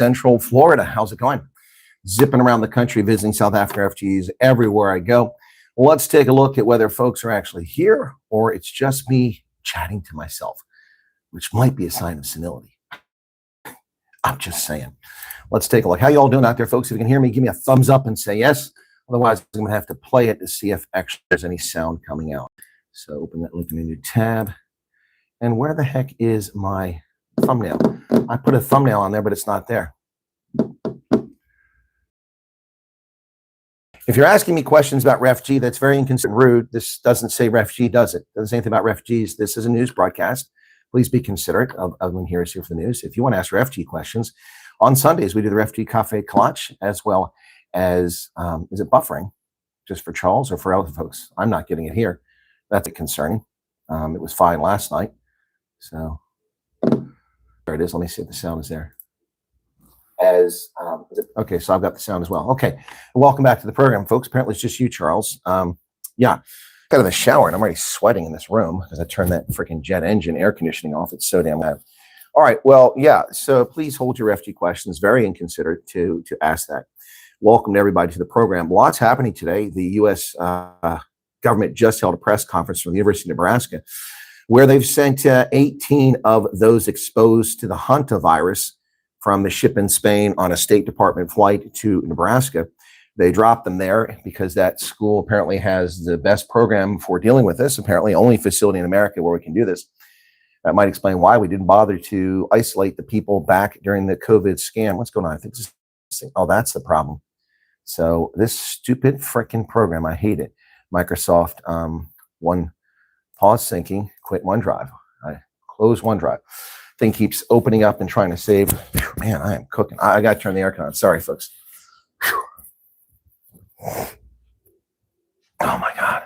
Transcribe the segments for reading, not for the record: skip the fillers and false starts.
Central Florida. How's it going? Zipping around the country, visiting South African refugees everywhere I go. Let's take a look at whether folks are actually here or it's just me chatting to myself, which might be a sign of senility. I'm just saying. Let's take a look. How you all doing out there, folks? If you can hear me, give me a thumbs up and say yes. Otherwise, I'm going to have to play it to see if actually there's any sound coming out. So open that link in a new tab. And where the heck is my thumbnail? I put a thumbnail on there, but it's not there. If you're asking me questions about refugee, that's very inconsiderate, rude. This doesn't say refugee, does it? Doesn't say anything about refugees. This is a news broadcast. Please be considerate of when here is here for the news. If you want to ask refugee questions, on Sundays we do the Refugee Cafe Clutch, as well as is it buffering just for Charles or for other folks? I'm not getting it here. That's concerning. It was fine last night. So there it is. Let me see if the sound is there. Okay, so I've got the sound as well. Okay, welcome back to the program, folks. Apparently it's just you, Charles. Yeah, got in the shower and I'm already sweating in this room because I turned that freaking jet engine air conditioning off. It's so damn loud. All right, well, yeah, so please hold your refugee questions. Very inconsiderate to ask that. Welcome to everybody to the program. Lots happening today. The U.S. Government just held a press conference from the University of Nebraska where they've sent 18 of those exposed to the hantavirus from the ship in Spain on a State Department flight to Nebraska. They dropped them there because that school apparently has the best program for dealing with this, apparently only facility in America where we can do this. That might explain why we didn't bother to isolate the people back during the COVID scam. What's going on? I think this thing. Oh, that's the problem. So this stupid freaking program, I hate it. Microsoft, pause syncing, quit OneDrive. I close OneDrive. Thing keeps opening up and trying to save. Whew, man, I am cooking. I got to turn the aircon on. Sorry, folks. Whew. Oh my God.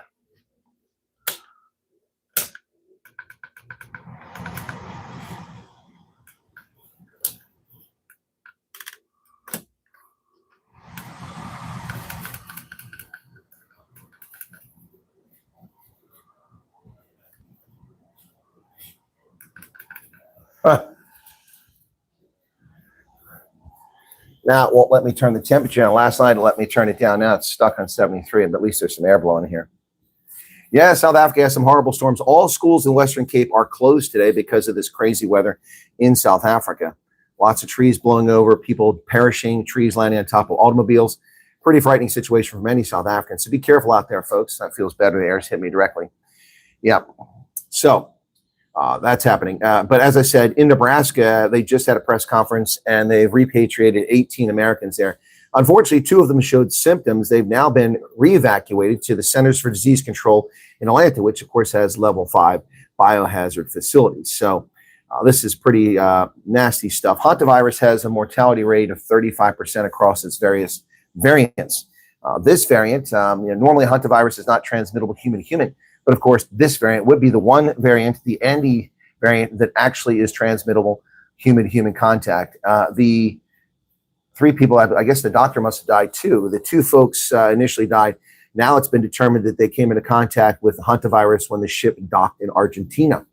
Now it won't let me turn the temperature down. Last night it let me turn it down. Now it's stuck on 73, but at least there's some air blowing here. Yeah, South Africa has some horrible storms. All schools in the Western Cape are closed today because of this crazy weather in South Africa. Lots of trees blowing over, people perishing, trees landing on top of automobiles. Pretty frightening situation for many South Africans. So be careful out there, folks. That feels better. The air's hit me directly. Yeah. So that's happening. But as I said, in Nebraska, they just had a press conference and they've repatriated 18 Americans there. Unfortunately, 2 of them showed symptoms. They've now been re-evacuated to the Centers for Disease Control in Atlanta, which of course has level 5 biohazard facilities. So this is pretty nasty stuff. Hantavirus has a mortality rate of 35% across its various variants. This variant, normally hantavirus is not transmittable human to human. But of course, this variant would be the one variant, the Andy variant, that actually is transmittable human-to-human contact. The 3 people, I guess the doctor must have died too. The 2 folks initially died. Now it's been determined that they came into contact with the hantavirus when the ship docked in Argentina.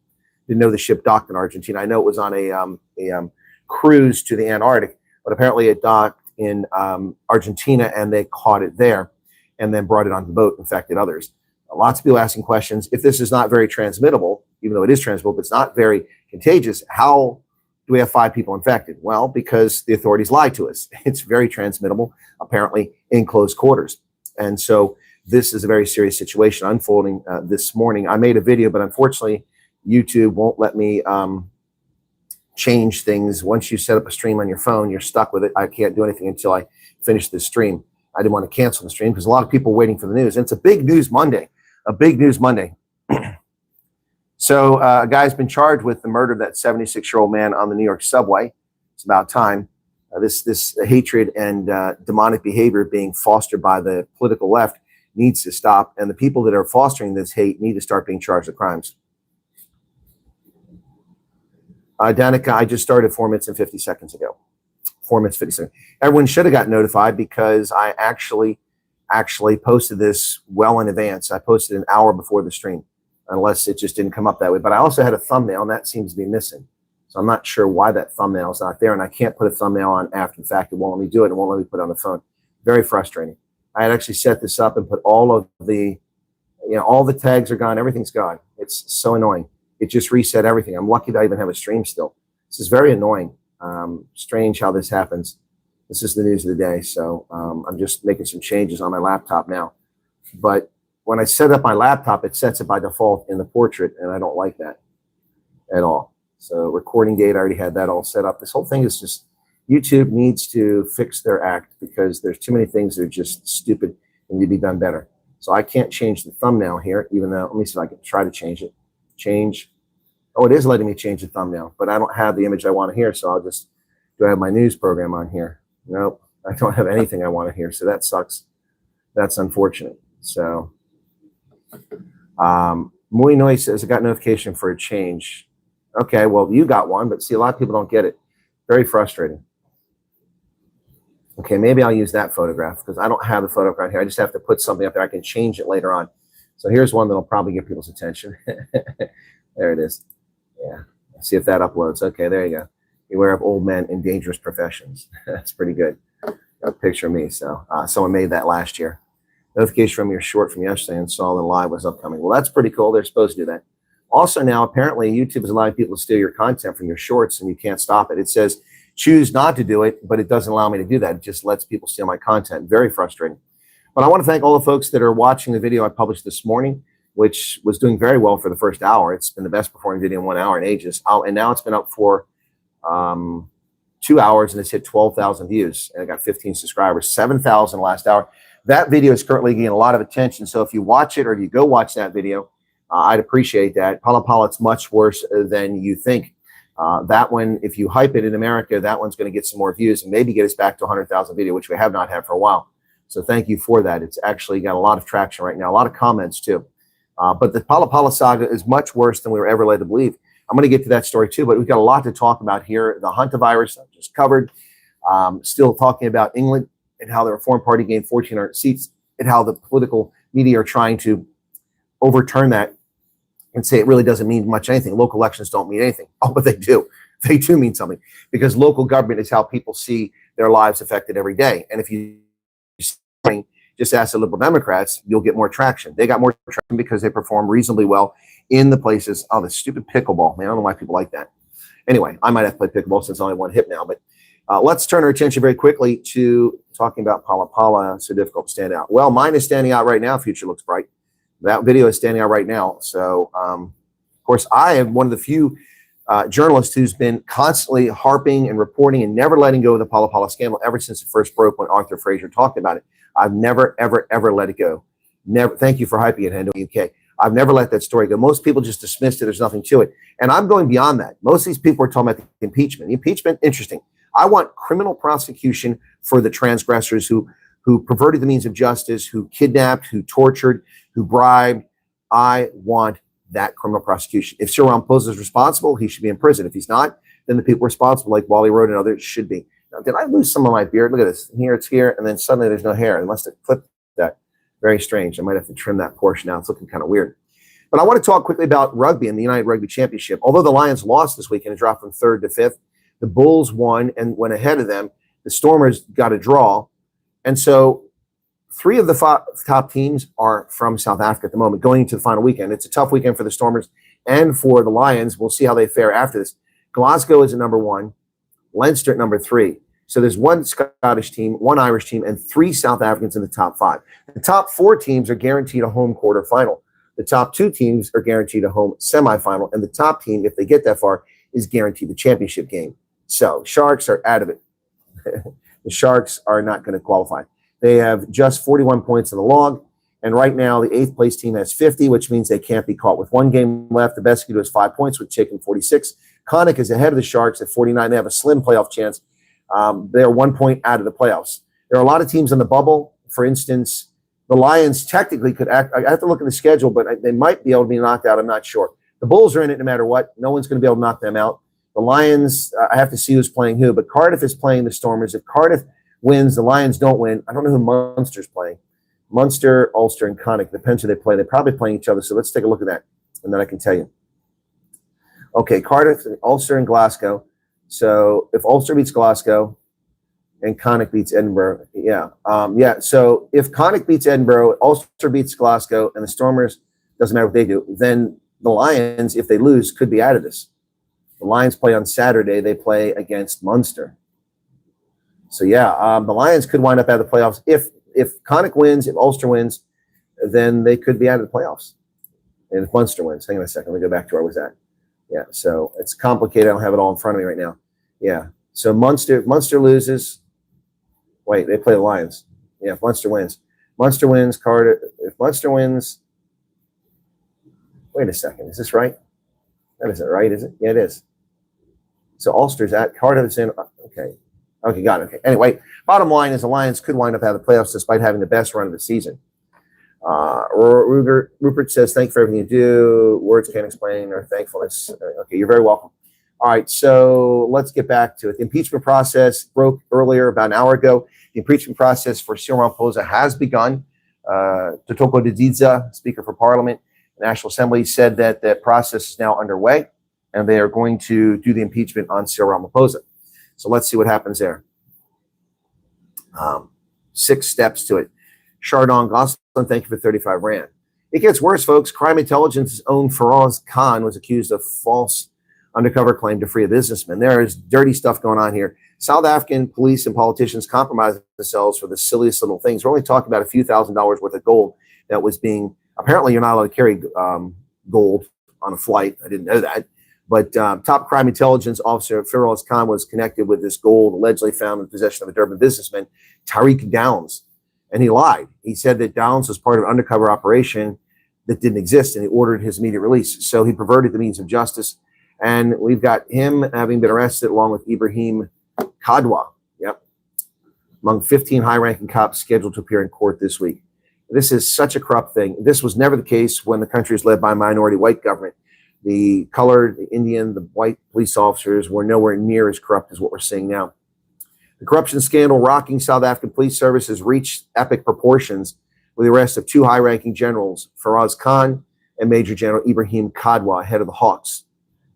Didn't know the ship docked in Argentina. I know it was on a cruise to the Antarctic, but apparently it docked in Argentina and they caught it there and then brought it onto the boat, infected others. Lots of people asking questions. If this is not very transmittable, even though it is transmittable, but it's not very contagious, how do we have 5 people infected? Well, because the authorities lied to us. It's very transmittable, apparently, in close quarters. And so this is a very serious situation unfolding this morning. I made a video, but unfortunately, YouTube won't let me change things. Once you set up a stream on your phone, you're stuck with it. I can't do anything until I finish this stream. I didn't want to cancel the stream because a lot of people are waiting for the news. And it's a big news Monday. A big news Monday. So a guy's been charged with the murder of that 76-year-old man on the New York subway. It's about time. This hatred and demonic behavior being fostered by the political left needs to stop. And the people that are fostering this hate need to start being charged with crimes. Danica, I just started 4 minutes and 50 seconds ago. 4 minutes, 50 seconds. Everyone should have got notified because I actually posted this well in advance. I posted an hour before the stream, unless it just didn't come up that way. But I also had a thumbnail, and that seems to be missing. So I'm not sure why that thumbnail is not there, and I can't put a thumbnail on after the fact. It won't let me do it. It won't let me put it on the phone. Very frustrating. I had actually set this up and put all of the, all the tags are gone. Everything's gone. It's so annoying. It just reset everything. I'm lucky that I even have a stream still. This is very annoying. Strange how this happens. This is the news of the day. So I'm just making some changes on my laptop now. But when I set up my laptop, it sets it by default in the portrait, and I don't like that at all. So recording date, I already had that all set up. This whole thing is just, YouTube needs to fix their act because there's too many things that are just stupid and need to be done better. So I can't change the thumbnail here, even though, let me see if I can try to change it. Change. Oh, it is letting me change the thumbnail, but I don't have the image I want to hear. So I'll just, do I have my news program on here? Nope, I don't have anything I want to hear. So that sucks. That's unfortunate. So Muy Noise says, I got notification for a change. Okay, well, you got one, but see, a lot of people don't get it. Very frustrating. Okay, maybe I'll use that photograph because I don't have the photograph here. I just have to put something up there. I can change it later on. So here's one that'll probably get people's attention. There it is. Yeah, see if that uploads. Okay, there you go. Beware of old men in dangerous professions. That's pretty good. Got a picture of me. So someone made that last year. Notification from your short from yesterday and saw the live was upcoming. Well, that's pretty cool. They're supposed to do that. Also now, apparently, YouTube is allowing people to steal your content from your shorts, and you can't stop it. It says, choose not to do it, but it doesn't allow me to do that. It just lets people steal my content. Very frustrating. But I want to thank all the folks that are watching the video I published this morning, which was doing very well for the first hour. It's been the best performing video in 1 hour in ages. And now it's been up for 2 hours, and it's hit 12,000 views. And I got 15 subscribers, 7,000 last hour. That video is currently getting a lot of attention. So if you watch it or if you go watch that video, I'd appreciate that. Pala Pala, it's much worse than you think. That one, if you hype it in America, that one's going to get some more views and maybe get us back to 100,000 video, which we have not had for a while. So thank you for that. It's actually got a lot of traction right now, a lot of comments too. But the Pala Pala saga is much worse than we were ever led to believe. I'm going to get to that story too, but we've got a lot to talk about here. The hantavirus I've just covered. Still talking about England and how the Reform Party gained 1,400 seats and how the political media are trying to overturn that and say it really doesn't mean much anything. Local elections don't mean anything. Oh, but they do. They do mean something because local government is how people see their lives affected every day. And if you just ask the Liberal Democrats, you'll get more traction. They got more traction because they perform reasonably well in the places. Oh, the stupid pickleball, man. I don't know why people like that. Anyway, I might have to play pickleball since I only one hip now. But let's turn our attention very quickly to talking about Pala Pala. So difficult to stand out. Well, mine is standing out right now. Future looks bright. That video is standing out right now. So, of course, I am one of the few journalists who's been constantly harping and reporting and never letting go of the Pala Pala scandal ever since it first broke when Arthur Fraser talked about it. I've never, ever, ever let it go. Never. Thank you for hyping it, Hendo UK. I've never let that story go. Most people just dismissed it. There's nothing to it. And I'm going beyond that. Most of these people are talking about the impeachment. The impeachment, interesting. I want criminal prosecution for the transgressors who perverted the means of justice, who kidnapped, who tortured, who bribed. I want that criminal prosecution. If Cyril Ramaphosa is responsible, he should be in prison. If he's not, then the people responsible, like Wally Road and others, should be. Now, did I lose some of my beard? Look at this. Here it's here, and then suddenly there's no hair. I must have clipped that. Very strange. I might have to trim that portion out. It's looking kind of weird. But I want to talk quickly about rugby and the United Rugby Championship. Although the Lions lost this weekend and dropped from 3rd to 5th, the Bulls won and went ahead of them. The Stormers got a draw. And so 3 of the top teams are from South Africa at the moment, going into the final weekend. It's a tough weekend for the Stormers and for the Lions. We'll see how they fare after this. Glasgow is at number 1, Leinster at number 3. So there's 1 Scottish team, 1 Irish team, and 3 South Africans in the top 5. The top 4 teams are guaranteed a home quarterfinal. The top 2 teams are guaranteed a home semifinal, and the top team, if they get that far, is guaranteed the championship game. So Sharks are out of it. The Sharks are not going to qualify. They have just 41 points in the log, and right now the 8th place team has 50, which means they can't be caught. With 1 game left, the best can do is 5 points, with taking 46. Connacht is ahead of the Sharks at 49. They have a slim playoff chance. They're 1 point out of the playoffs. There are a lot of teams on the bubble. For instance, the Lions technically could act. I have to look at the schedule, but they might be able to be knocked out. I'm not sure. The Bulls are in it no matter what. No one's going to be able to knock them out. The Lions, I have to see who's playing who, but Cardiff is playing the Stormers. If Cardiff wins, the Lions don't win. I don't know who Munster's playing. Munster, Ulster, and Connacht. Depends who they play. They're probably playing each other, so let's take a look at that, and then I can tell you. Okay, Cardiff, Ulster, and Glasgow. So if Ulster beats Glasgow and Connacht beats Edinburgh, yeah. So if Connacht beats Edinburgh, Ulster beats Glasgow, and the Stormers, doesn't matter what they do, then the Lions, if they lose, could be out of this. The Lions play on Saturday. They play against Munster. So yeah, the Lions could wind up out of the playoffs. If Connacht wins, if Ulster wins, then they could be out of the playoffs. And if Munster wins, hang on a second, let me go back to where I was at. Yeah, so it's complicated. I don't have it all in front of me right now. Yeah, so if Munster loses, wait, they play the Lions. Yeah, if Munster wins, Cardiff. If Munster wins, wait a second, is this right? That isn't right, is it? Yeah, it is. So Ulster's at Cardiff's in. Okay, got it. Okay. Anyway, bottom line is the Lions could wind up out of the playoffs despite having the best run of the season. Rupert says, thank you for everything you do. Words can't explain our thankfulness. Okay, you're very welcome. All right, so let's get back to it. The impeachment process broke earlier, about an hour ago. The impeachment process for Cyril Ramaphosa has begun. Totoko Didiza, Speaker for Parliament, the National Assembly, said that the process is now underway, and they are going to do the impeachment on Cyril Ramaphosa. So let's see what happens there. 6 steps to it. Chardon Gosselin, thank you for 35 Rand. It gets worse, folks. Crime Intelligence's own Faraz Khan was accused of false undercover claim to free a businessman. There is dirty stuff going on here. South African police and politicians compromise themselves for the silliest little things. We're only talking about a few $1,000s worth of gold that was being, apparently you're not allowed to carry gold on a flight. I didn't know that. But top crime intelligence officer Faraz Khan was connected with this gold allegedly found in possession of a Durban businessman, Tariq Downs. And he lied. He said that Downs was part of an undercover operation that didn't exist, and he ordered his immediate release. So he perverted the means of justice. And we've got him having been arrested along with Ibrahim Kadwa, among 15 high-ranking cops scheduled to appear in court this week. This is such a corrupt thing. This was never the case when the country is led by a minority white government. The colored, the Indian, the white police officers were nowhere near as corrupt as what we're seeing now. The corruption scandal rocking South African police service has reached epic proportions with the arrest of 2 high-ranking generals, Faraz Khan and Major General Ibrahim Kadwa, head of the Hawks.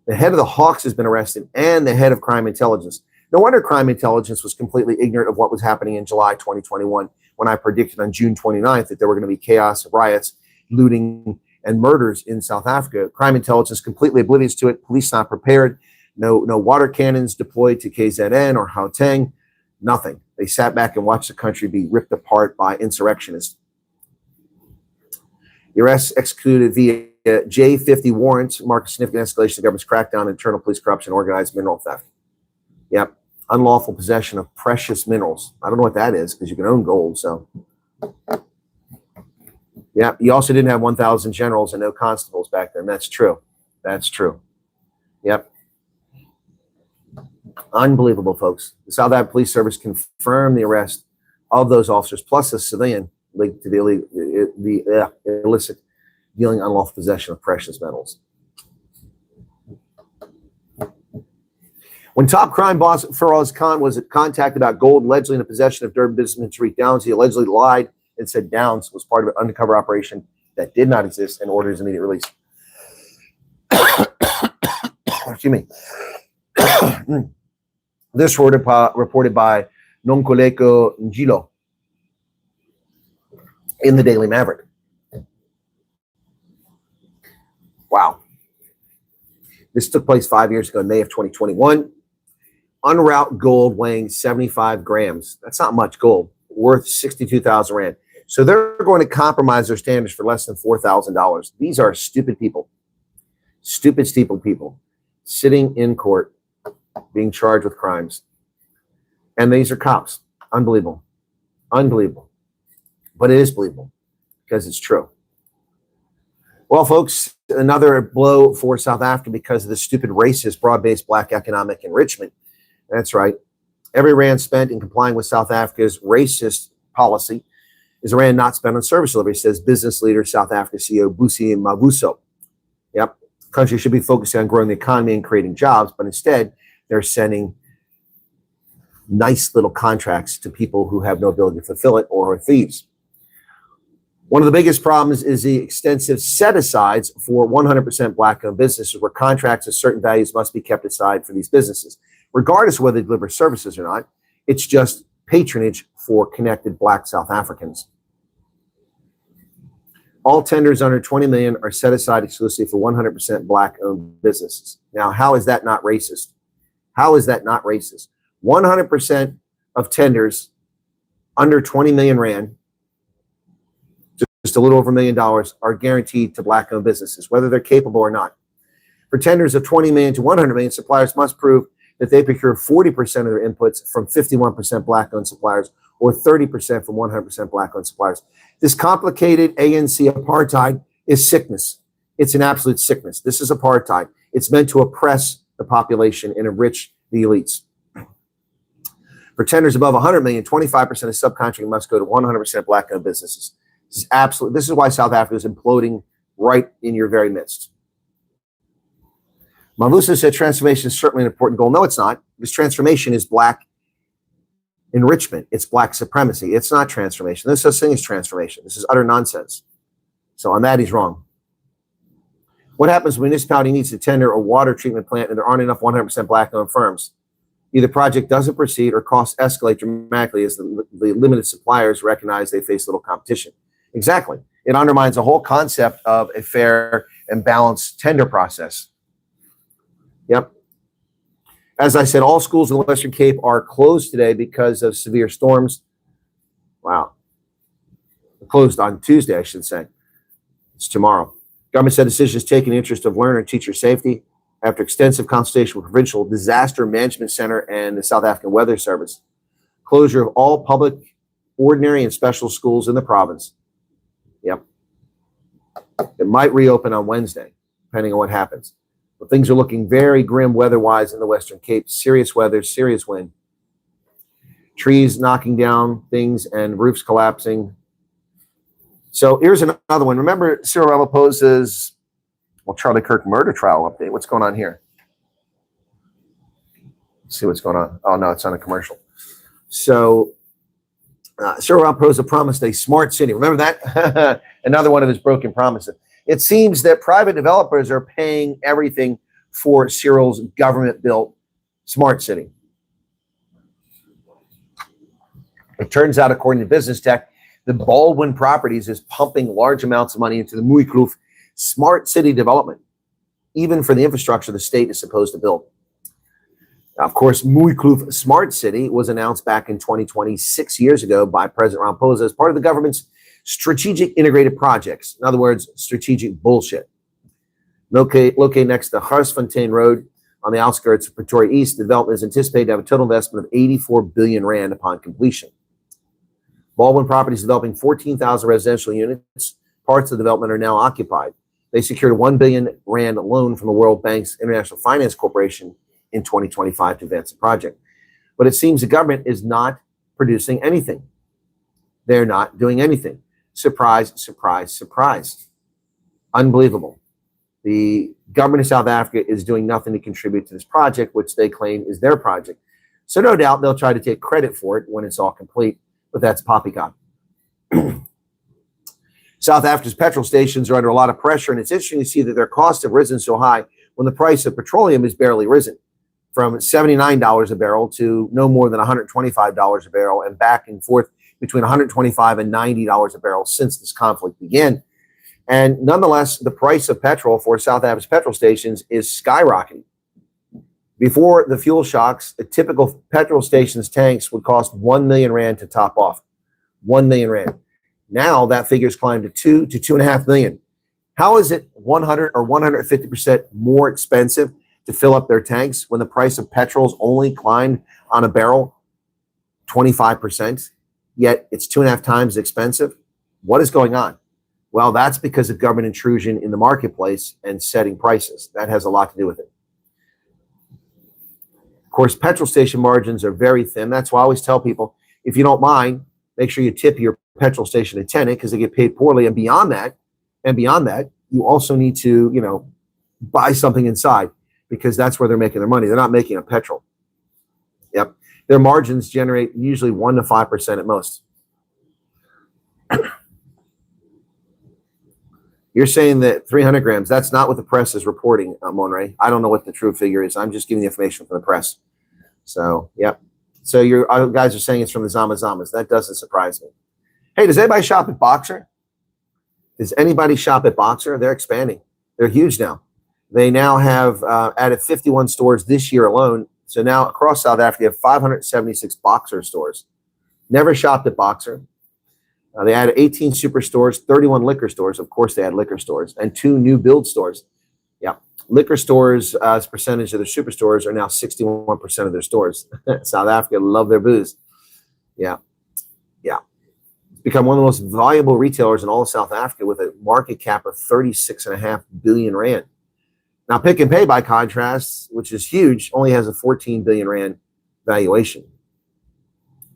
The head of the Hawks has been arrested, and the head of crime intelligence. No wonder crime intelligence was completely ignorant of what was happening in July 2021, when I predicted on June 29th that there were going to be chaos, riots, looting, and murders in South Africa. Crime intelligence completely oblivious to it. Police not prepared. No water cannons deployed to KZN or Gauteng. Nothing. They sat back and watched the country be ripped apart by insurrectionists. The arrests executed via J50 warrants mark a significant escalation of the government's crackdown on internal police corruption and organized mineral theft. Yep. Unlawful possession of precious minerals. I don't know what that is because you can own gold. So, yeah. You also didn't have 1,000 generals and no constables back then. That's true. That's true. Yep. Unbelievable, folks. The South African Police Service confirmed the arrest of those officers, plus a civilian linked to the illicit dealing unlawful possession of precious metals. When top crime boss Faraz Khan was contacted about gold allegedly in the possession of Durban businessman Tariq Downs, he allegedly lied and said Downs was part of an undercover operation that did not exist and ordered his immediate release. Excuse me. This reported by Nonkuleko Njilo in the Daily Maverick. Wow. This took place 5 years ago in May of 2021. Unwrought gold weighing 75 grams. That's not much gold, worth 62,000 Rand. So they're going to compromise their standards for less than $4,000. These are stupid people. Stupid people sitting in court being charged with crimes. And these are cops. Unbelievable. Unbelievable. But it is believable because it's true. Well, folks, another blow for South Africa because of the stupid racist, broad-based black economic enrichment. That's right. Every Rand spent in complying with South Africa's racist policy is a Rand not spent on service delivery, says business leader, South Africa CEO Busi Mavuso. Yep. The country should be focusing on growing the economy and creating jobs, but instead they're sending nice little contracts to people who have no ability to fulfill it or are thieves. One of the biggest problems is the extensive set-asides for 100% Black-owned businesses, where contracts of certain values must be kept aside for these businesses, regardless of whether they deliver services or not. It's just patronage for connected Black South Africans. All tenders under 20 million are set aside exclusively for 100% Black-owned businesses. Now, how is that not racist? How is that not racist? 100% of tenders under 20 million rand, just a little over $1 million, are guaranteed to Black-owned businesses, whether they're capable or not. For tenders of 20 million to 100 million, suppliers must prove that they procure 40% of their inputs from 51% Black-owned suppliers or 30% from 100% Black-owned suppliers. This complicated ANC apartheid is sickness. It's an absolute sickness. This is apartheid. It's meant to oppress the population and enrich the elites. For tenders above 100 million, 25% of subcontracting must go to 100% Black-owned businesses. This is why South Africa is imploding right in your very midst. Mavusa said transformation is certainly an important goal. No, it's not. This transformation is Black enrichment. It's Black supremacy. It's not transformation. There's no such thing as transformation. This is utter nonsense. So on that, he's wrong. What happens when a municipality needs to tender a water treatment plant and there aren't enough 100% Black-owned firms? Either project doesn't proceed or costs escalate dramatically as the limited suppliers recognize they face little competition. Exactly. It undermines the whole concept of a fair and balanced tender process. Yep. As I said, all schools in the Western Cape are closed today because of severe storms. Wow. Closed on Tuesday, I should say. It's tomorrow. Government said decision is taken in the interest of learner and teacher safety after extensive consultation with Provincial Disaster Management Center and the South African Weather Service. Closure of all public, ordinary, and special schools in the province. Yep. It might reopen on Wednesday, depending on what happens. But things are looking very grim weather-wise in the Western Cape. Serious weather, serious wind. Trees knocking down things and roofs collapsing. So here's another one. Remember Cyril Ramaphosa's Charlie Kirk murder trial update? What's going on here? Let's see what's going on. Oh, no, it's on a commercial. So Cyril Ramaphosa promised a smart city. Remember that? Another one of his broken promises. It seems that private developers are paying everything for Cyril's government-built smart city. It turns out, according to Business Tech, the Baldwin Properties is pumping large amounts of money into the Nicklin smart city development, even for the infrastructure the state is supposed to build. Now, of course, Nicklin Smart City was announced back in 2020, 6 years ago, by President Ramaphosa as part of the government's strategic integrated projects. In other words, strategic bullshit. Located next to Harsfontein Road on the outskirts of Pretoria East, the development is anticipated to have a total investment of 84 billion rand upon completion. Baldwin Properties is developing 14,000 residential units. Parts of the development are now occupied. They secured a 1 billion rand loan from the World Bank's International Finance Corporation in 2025 to advance the project. But it seems the government is not producing anything. They're not doing anything. Surprise, surprise, surprise. Unbelievable. The government of South Africa is doing nothing to contribute to this project, which they claim is their project. So no doubt they'll try to take credit for it when it's all complete, but that's poppycock. South Africa's petrol stations are under a lot of pressure, and it's interesting to see that their costs have risen so high when the price of petroleum has barely risen from $79 a barrel to no more than $125 a barrel and back and forth between $125 and $90 a barrel since this conflict began. And nonetheless, the price of petrol for South Africa's petrol stations is skyrocketing. Before the fuel shocks, a typical petrol station's tanks would cost 1 million rand to top off. 1 million rand. Now that figure's climbed to 2 to 2.5 million. How is it 100 or 150% more expensive to fill up their tanks when the price of petrol's only climbed on a barrel 25%, yet it's 2.5 times expensive? What is going on? Well, that's because of government intrusion in the marketplace and setting prices. That has a lot to do with it. Of course, petrol station margins are very thin. That's why I always tell people, if you don't mind, make sure you tip your petrol station attendant because they get paid poorly. And beyond that, you also need to, buy something inside because that's where they're making their money. They're not making a petrol. Yep. Their margins generate usually 1 to 5% at most. You're saying that 300 grams, that's not what the press is reporting, Monray. I don't know what the true figure is. I'm just giving the information from the press. So, yep. So your guys are saying it's from the Zamazamas. That doesn't surprise me. Hey, does anybody shop at Boxer? Does anybody shop at Boxer? They're expanding. They're huge now. They now have added 51 stores this year alone. So now across South Africa, you have 576 Boxer stores. Never shopped at Boxer. They added 18 superstores, 31 liquor stores. Of course, they had liquor stores and 2 new build stores. Yeah. Liquor stores, as a percentage of their superstores, are now 61% of their stores. South Africa love their booze. Yeah. Yeah. It's become one of the most valuable retailers in all of South Africa with a market cap of 36.5 billion rand. Now, Pick n Pay, by contrast, which is huge, only has a 14 billion rand valuation.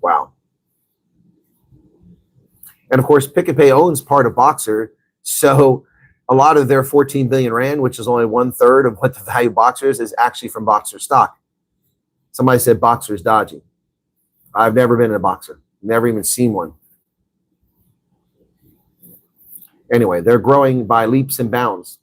Wow. And of course, Pick n Pay owns part of Boxer, so a lot of their 14 billion rand, which is only 1/3 of what the value of Boxer is actually from Boxer stock. Somebody said Boxer is dodgy. I've never been in a Boxer, never even seen one. Anyway, they're growing by leaps and bounds.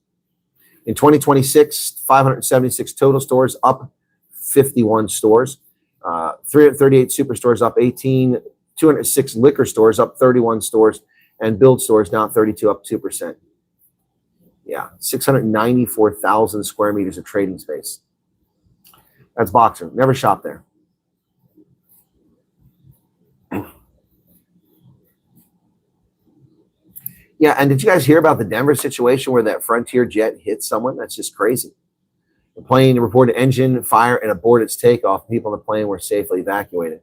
In 2026, 576 total stores, up 51 stores. 338 superstores, up 18. 206 liquor stores, up 31 stores, and build stores down 32, up 2%. Yeah, 694,000 square meters of trading space. That's Boxer. Never shop there. Yeah, and did you guys hear about the Denver situation where that Frontier jet hit someone? That's just crazy. The plane reported engine fire and aborted its takeoff. People on the plane were safely evacuated.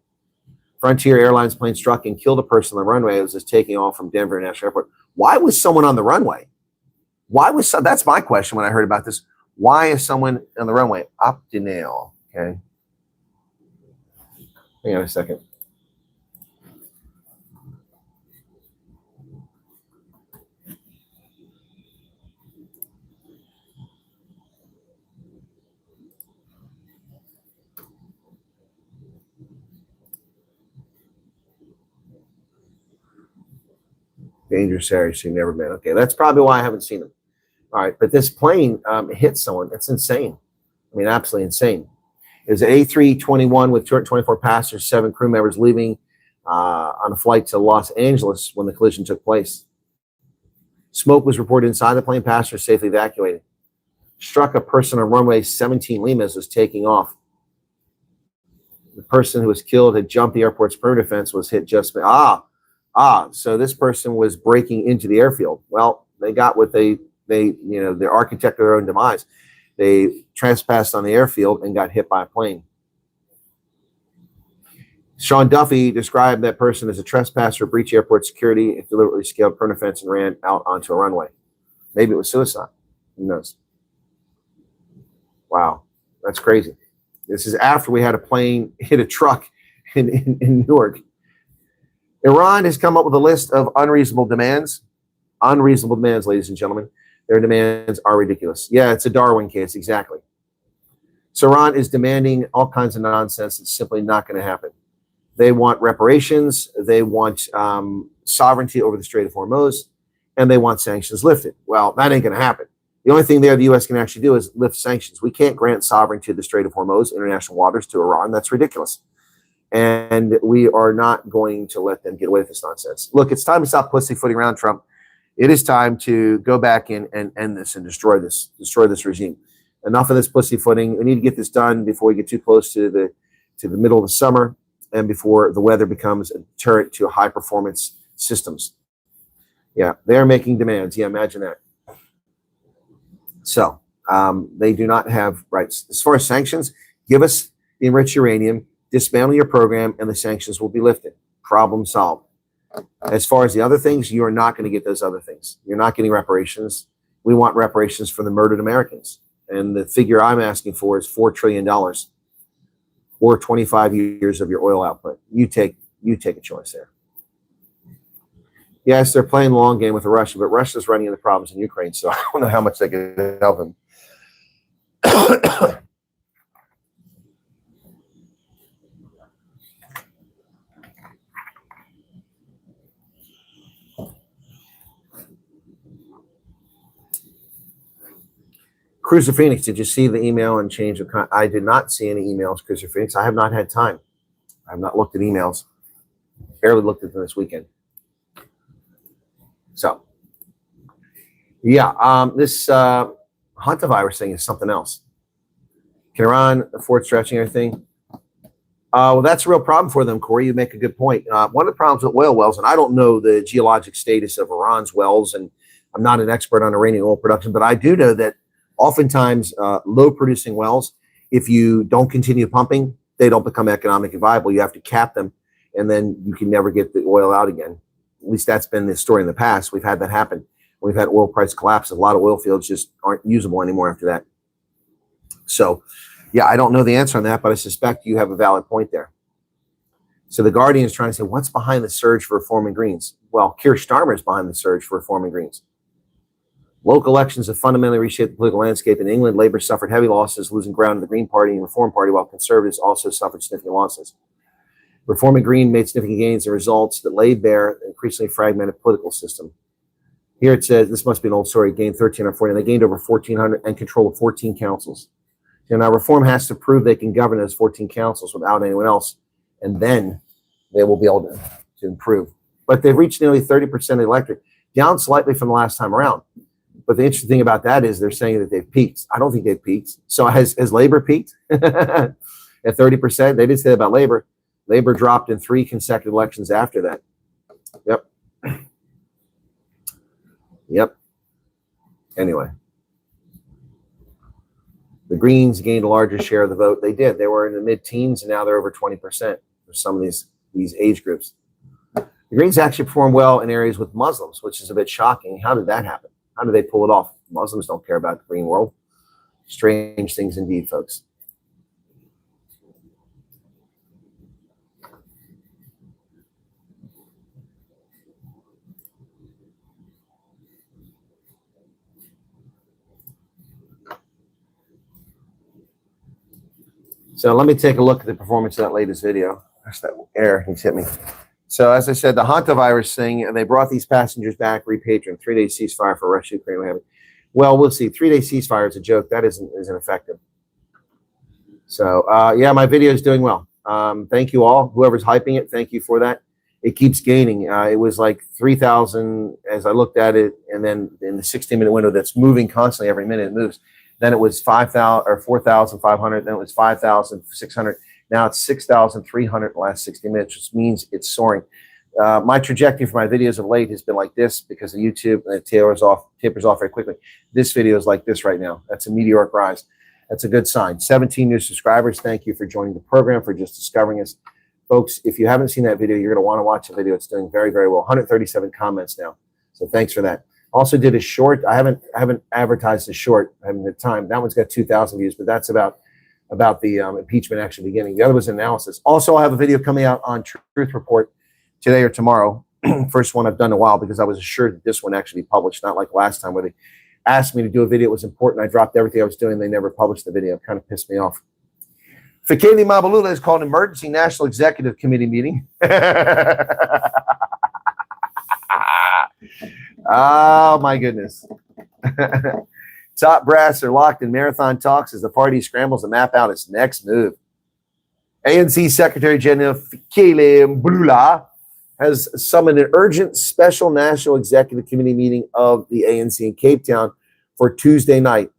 Frontier Airlines plane struck and killed a person on the runway. It was just taking off from Denver International Airport. Why was someone on the runway? That's my question when I heard about this. Why is someone on the runway? Up to nail. Okay. Hang on a second. Dangerous area you've never been. Okay, that's probably why I haven't seen them. All right, but this plane hit someone. It's insane. I mean, absolutely insane. It was an A321 with 224 passengers, 7 crew members leaving on a flight to Los Angeles when the collision took place. Smoke was reported inside the plane. Passengers safely evacuated. Struck a person on runway 17 Lima as was taking off. The person who was killed had jumped the airport's perimeter fence, was hit just so this person was breaking into the airfield. Well, they got what they the architect of their own demise. They trespassed on the airfield and got hit by a plane. Sean Duffy described that person as a trespasser, breached airport security, and deliberately scaled perimeter fence and ran out onto a runway. Maybe it was suicide. Who knows? Wow, that's crazy. This is after we had a plane hit a truck in Newark. Iran has come up with a list of unreasonable demands. Unreasonable demands, ladies and gentlemen. Their demands are ridiculous. Yeah, it's a Darwin case, exactly. So Iran is demanding all kinds of nonsense that's simply not going to happen. They want reparations. They want sovereignty over the Strait of Hormuz, and they want sanctions lifted. Well, that ain't going to happen. The only thing there the U.S. can actually do is lift sanctions. We can't grant sovereignty to the Strait of Hormuz, international waters, to Iran. That's ridiculous. And we are not going to let them get away with this nonsense. Look, it's time to stop pussyfooting around Trump. It is time to go back in and end this and destroy this regime. Enough of this pussyfooting. We need to get this done before we get too close to the middle of the summer and before the weather becomes a deterrent to high performance systems. Yeah, they're making demands. Yeah, imagine that. So they do not have rights. As far as sanctions, give us the enriched uranium, dismantle your program, and the sanctions will be lifted. Problem solved. As far as the other things, you are not going to get those other things. You're not getting reparations. We want reparations for the murdered Americans. And the figure I'm asking for is $4 trillion or 25 years of your oil output. You take a choice there. Yes, they're playing the long game with Russia, but Russia's running into problems in Ukraine, so I don't know how much they can help them. Cruiser Phoenix, did you see the email and change of I did not see any emails, Cruiser Phoenix. I have not had time. I have not looked at emails. Barely looked at them this weekend. So, yeah, this hantavirus thing is something else. Can Iran afford stretching everything? Well, that's a real problem for them, Corey. You make a good point. One of the problems with oil wells, and I don't know the geologic status of Iran's wells, and I'm not an expert on Iranian oil production, but I do know that oftentimes low-producing wells, if you don't continue pumping, they don't become economically viable. You have to cap them, and then you can never get the oil out again. At least that's been the story in the past. We've had that happen. We've had oil price collapse. A lot of oil fields just aren't usable anymore after that. So, yeah, I don't know the answer on that, but I suspect you have a valid point there. So the Guardian is trying to say, what's behind the surge for reforming Greens? Well, Keir Starmer is behind the surge for reforming Greens. Local elections have fundamentally reshaped the political landscape. In England, Labour suffered heavy losses, losing ground to the Green Party and Reform Party, while Conservatives also suffered significant losses. Reforming Green made significant gains in results that laid bare an increasingly fragmented political system. Here it says, this must be an old story, gained 13 or 14. They gained over 1,400 and control of 14 councils. So now Reform has to prove they can govern those 14 councils without anyone else, and then they will be able to improve. But they've reached nearly 30% of the electorate, down slightly from the last time around. But the interesting thing about that is they're saying that they've peaked. I don't think they've peaked. So has Labour peaked at 30%? They did say that about Labour. Labour dropped in 3 consecutive elections after that. Yep. Yep. Anyway. The Greens gained a larger share of the vote. They did. They were in the mid-teens, and now they're over 20% for some of these age groups. The Greens actually performed well in areas with Muslims, which is a bit shocking. How did that happen? How did they pull it off? Muslims don't care about the green world. Strange things indeed, folks. So let me take a look at the performance of that latest video. That's that air, he's hit me. So as I said, the hantavirus thing, and they brought these passengers back, repatriated, 3-day ceasefire for Russia, Ukraine. Well, we'll see. 3-day ceasefire is a joke. That isn't effective. So yeah, my video is doing well. Thank you all. Whoever's hyping it, thank you for that. It keeps gaining. It was like 3,000 as I looked at it, and then in the 16-minute window that's moving constantly, every minute it moves. Then it was 5,000 or 4,500. Then it was 5,600. Now it's 6,300 in the last 60 minutes, which means it's soaring. My trajectory for my videos of late has been like this because of YouTube, and it tapers off very quickly. This video is like this right now. That's a meteoric rise. That's a good sign. 17 new subscribers. Thank you for joining the program, for just discovering us. Folks, if you haven't seen that video, you're going to want to watch the video. It's doing very, very well. 137 comments now. So thanks for that. Also did a short. I haven't advertised a short. I haven't had time. That one's got 2,000 views, but that's about the impeachment actually beginning. The other was analysis. Also, I have a video coming out on Truth Report today or tomorrow. First one I've done in a while because I was assured that this one actually be published, not like last time where they asked me to do a video. It was important. I dropped everything I was doing. They never published the video. It kind of pissed me off. Fikeli Mabalula has called an emergency National Executive Committee meeting. Oh, my goodness. Top brass are locked in marathon talks as the party scrambles to map out its next move. ANC Secretary General Fikeli Mabalula has summoned an urgent special National Executive Committee meeting of the ANC in Cape Town for Tuesday night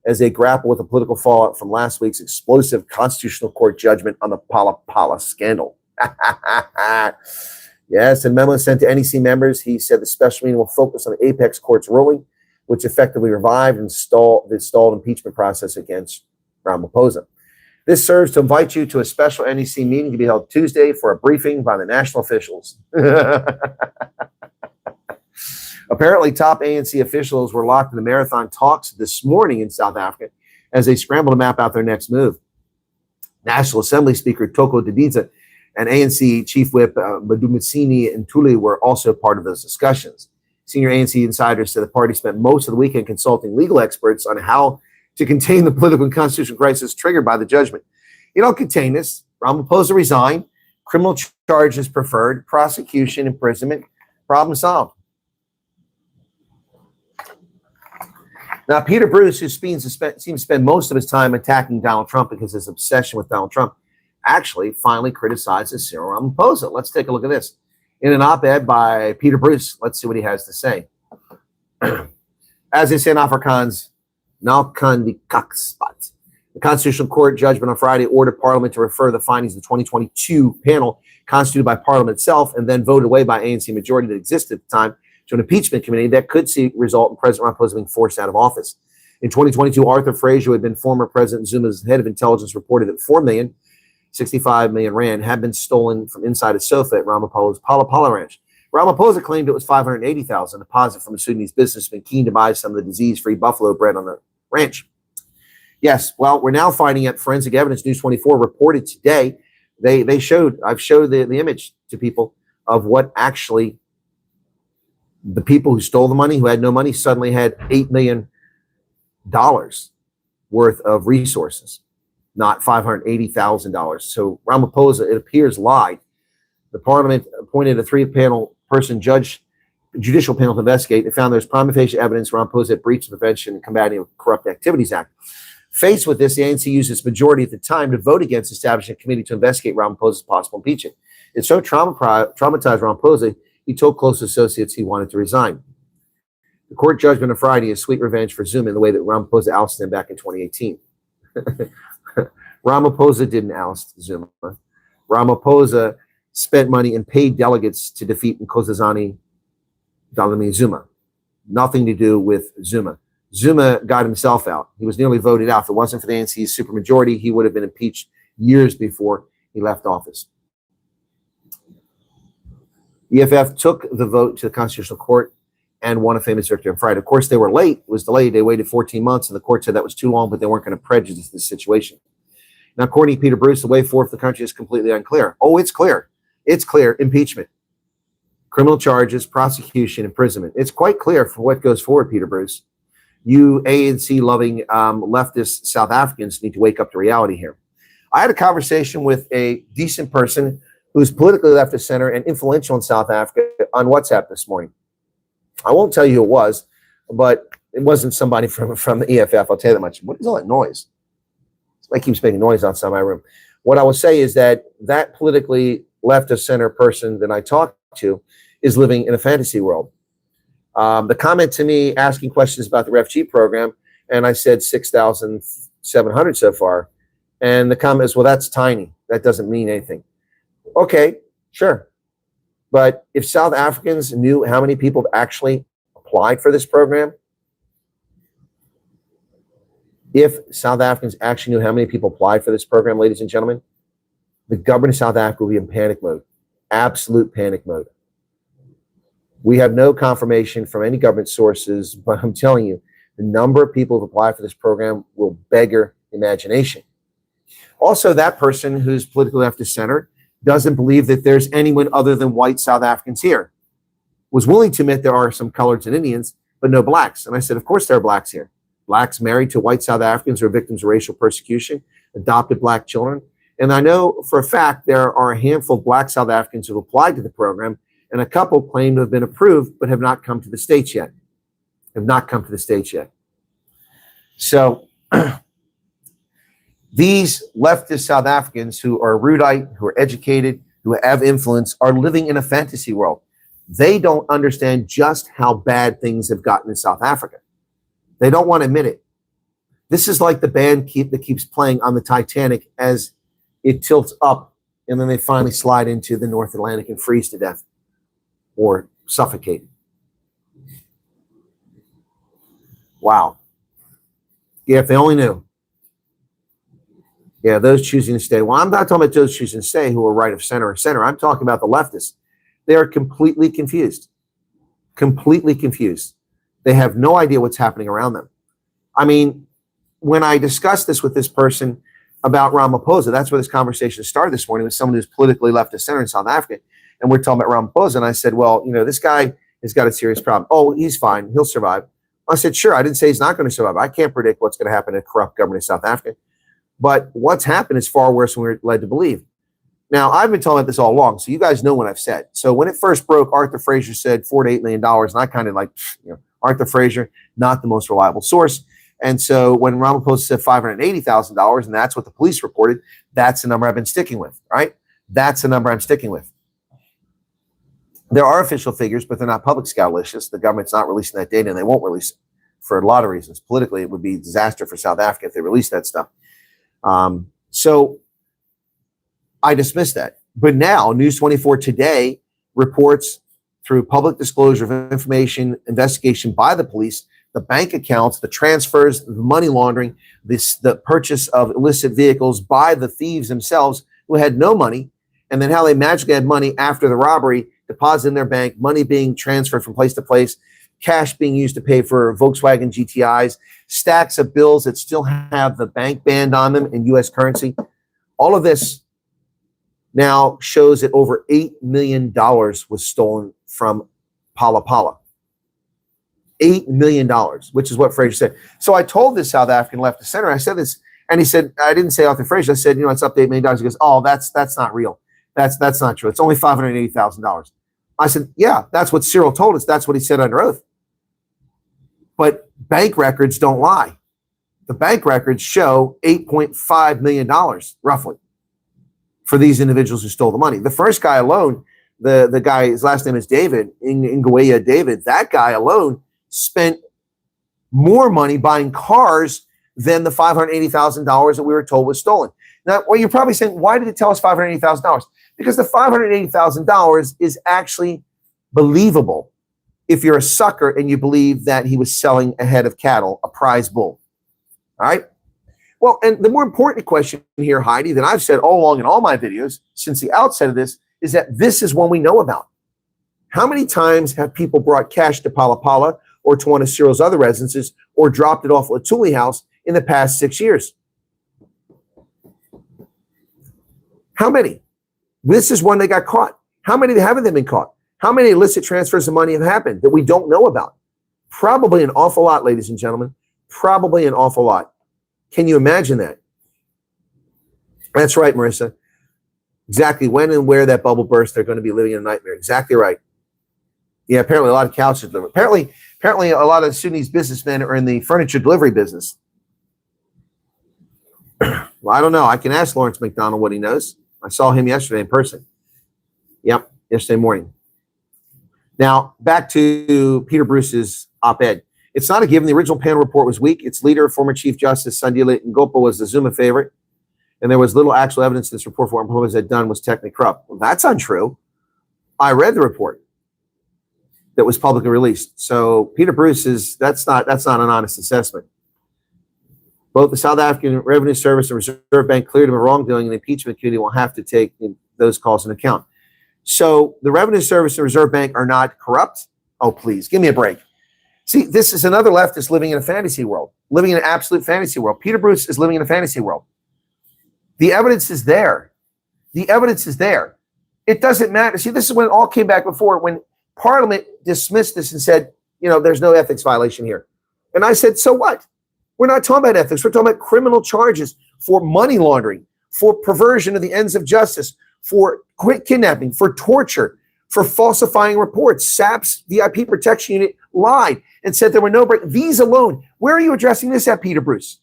as they grapple with the political fallout from last week's explosive Constitutional Court judgment on the Pala Pala scandal. Yes, in a memo sent to NEC members, he said the special meeting will focus on the Apex Court's ruling, which effectively revived and stalled the stalled impeachment process against Ramaphosa. This serves to invite you to a special NEC meeting to be held Tuesday for a briefing by the national officials. Apparently, top ANC officials were locked in the marathon talks this morning in South Africa as they scramble to map out their next move. National Assembly Speaker Toko Didiza and ANC Chief Whip Madumisini and Ntuli were also part of those discussions. Senior ANC insiders said the party spent most of the weekend consulting legal experts on how to contain the political and constitutional crisis triggered by the judgment. You don't contain this. Ramaphosa resigned. Criminal charges preferred. Prosecution, imprisonment. Problem solved. Now, Peter Bruce, who seems to spend most of his time attacking Donald Trump because of his obsession with Donald Trump, actually finally criticizes Cyril Ramaphosa. Let's take a look at this. In an op-ed by Peter Bruce, let's see what he has to say. As they say in Afrikaans, nou kan die kak spat. The Constitutional Court judgment on Friday ordered Parliament to refer the findings of the 2022 panel constituted by Parliament itself and then voted away by ANC majority that existed at the time to an impeachment committee that could see result in President Ramaphosa being forced out of office. In 2022, Arthur Fraser, who had been former President Zuma's head of intelligence, reported that 65 million rand had been stolen from inside a sofa at Ramaphosa's Pala Ranch. Ramaphosa claimed it was 580,000, a deposit from a Sudanese businessman keen to buy some of the disease-free buffalo bread on the ranch. Yes, well, we're now finding out forensic evidence. News 24 reported today. I've showed the image to people of what actually the people who stole the money, who had no money, suddenly had $8 million worth of resources, not $580,000. So Ramaphosa, it appears, lied. The Parliament appointed a three-person judicial panel to investigate. They found there's prima facie evidence Ramaphosa had breached the Prevention and Combating Corrupt Activities Act. Faced with this, the ANC used its majority at the time to vote against establishing a committee to investigate Ramaphosa's possible impeachment. It so traumatized Ramaphosa, he told close associates he wanted to resign. The court judgment on Friday is sweet revenge for Zuma in the way that Ramaphosa ousted him back in 2018. Ramaphosa didn't oust Zuma. Ramaphosa spent money and paid delegates to defeat Nkosazana Dlamini Zuma. Nothing to do with Zuma. Zuma got himself out. He was nearly voted out. If it wasn't for the ANC's supermajority, he would have been impeached years before he left office. EFF took the vote to the Constitutional Court and won a famous victory on Friday. Of course, they were late. It was delayed. They waited 14 months, and the court said that was too long, but they weren't going to prejudice the situation. Now, according to Peter Bruce, the way forward for the country is completely unclear. Oh, it's clear. It's clear. Impeachment, criminal charges, prosecution, imprisonment. It's quite clear for what goes forward, Peter Bruce. You ANC-loving leftist South Africans need to wake up to reality here. I had a conversation with a decent person who's politically left of center and influential in South Africa on WhatsApp this morning. I won't tell you who it was, but it wasn't somebody from the EFF. I'll tell you that much. What is all that noise? Somebody keeps making noise outside my room. What I will say is that that politically left of center person that I talked to is living in a fantasy world. The comment to me asking questions about the RefG program, and I said 6,700 so far. And the comment is, well, that's tiny. That doesn't mean anything. Okay, sure. But if South Africans knew how many people have actually applied for this program, if South Africans actually knew how many people applied for this program, ladies and gentlemen, the government of South Africa will be in panic mode, absolute panic mode. We have no confirmation from any government sources, but I'm telling you, the number of people who apply for this program will beggar imagination. Also, that person who's politically left of center doesn't believe that there's anyone other than white South Africans here. Was willing to admit there are some coloreds and Indians, but no blacks. And I said, of course there are blacks here. Blacks married to white South Africans who are victims of racial persecution, adopted black children. And I know for a fact there are a handful of black South Africans who have applied to the program, and a couple claim to have been approved, but have not come to the States yet. So these leftist South Africans who are erudite, who are educated, who have influence, are living in a fantasy world. They don't understand just how bad things have gotten in South Africa. They don't want to admit it. This is like the band that keeps playing on the Titanic as it tilts up, and then they finally slide into the North Atlantic and freeze to death or suffocate. Wow. Yeah, if they only knew. Yeah, those choosing to stay. Well, I'm not talking about those choosing to stay who are right of center or center. I'm talking about the leftists. They are completely confused. Completely confused. They have no idea what's happening around them. I mean, when I discussed this with this person about Ramaphosa, that's where this conversation started this morning with someone who's politically left of center in South Africa. And we're talking about Ramaphosa. And I said, well, you know, this guy has got a serious problem. Oh, he's fine. He'll survive. I said, sure. I didn't say he's not going to survive. I can't predict what's going to happen in a corrupt government in South Africa. But what's happened is far worse than we were led to believe. Now, I've been talking about this all along, so you guys know what I've said. So when it first broke, Arthur Fraser said $4 to $8 million, and I kind of like, you know, Arthur Frazier, not the most reliable source. And so when Ramaphosa said $580,000, and that's what the police reported, that's the number I've been sticking with, right? That's the number I'm sticking with. There are official figures, but they're not public scalicious. The government's not releasing that data, and they won't release it for a lot of reasons. Politically, it would be a disaster for South Africa if they released that stuff. So I dismissed that. But now, News 24 Today reports through public disclosure of information, investigation by the police, the bank accounts, the transfers, the money laundering, the purchase of illicit vehicles by the thieves themselves who had no money, and then how they magically had money after the robbery, deposited in their bank, money being transferred from place to place, cash being used to pay for Volkswagen GTIs, stacks of bills that still have the bank band on them in U.S. currency. All of this now shows that over $8 million was stolen from Pala Pala. $8 million, which is what Frazier said. So I told this South African left to center, I said this, and he said, I didn't say Arthur Frazier, I said, it's up to $8 million. He goes, oh, that's not real. That's not true. It's only $580,000. I said, yeah, that's what Cyril told us. That's what he said under oath. But bank records don't lie. The bank records show $8.5 million, roughly, for these individuals who stole the money. The first guy alone, the guy, his last name is David, Ngawea David, that guy alone spent more money buying cars than the $580,000 that we were told was stolen. Now, well, you're probably saying, why did it tell us $580,000? Because the $580,000 is actually believable if you're a sucker and you believe that he was selling a head of cattle, a prize bull. All right? Well, and the more important question here, Heidi, that I've said all along in all my videos since the outset of this, is that this is one we know about. How many times have people brought cash to Pala Pala or to one of Cyril's other residences or dropped it off at Thule House in the past 6 years? How many? This is one they got caught. How many haven't they been caught? How many illicit transfers of money have happened that we don't know about? Probably an awful lot, ladies and gentlemen. Probably an awful lot. Can you imagine that? That's right, Marissa. Exactly when and where that bubble burst, they're going to be living in a nightmare. Exactly right. Yeah, apparently a lot of couches delivered. Apparently a lot of Sudanese businessmen are in the furniture delivery business. Well, I don't know. I can ask Lawrence McDonald what he knows. I saw him yesterday in person. Yep, yesterday morning. Now, back to Peter Bruce's op-ed. It's not a given. The original panel report was weak. Its leader, former Chief Justice Sandile Ngopa, was the Zuma favorite, and there was little actual evidence this report for what Ramaphosa had done was technically corrupt. Well, that's untrue. I read the report that was publicly released. So Peter Bruce that's not an honest assessment. Both the South African Revenue Service and Reserve Bank cleared him of wrongdoing, and the impeachment committee will have to take those calls into account. So the Revenue Service and Reserve Bank are not corrupt? Oh, please, give me a break. See, this is another leftist living in a fantasy world, living in an absolute fantasy world. Peter Bruce is living in a fantasy world. The evidence is there. The evidence is there. It doesn't matter. See, this is when it all came back before, when Parliament dismissed this and said, there's no ethics violation here. And I said, so what? We're not talking about ethics. We're talking about criminal charges for money laundering, for perversion of the ends of justice, for kidnapping, for torture, for falsifying reports. SAP's VIP protection unit lied and said there were no these alone. Where are you addressing this at, Peter Bruce?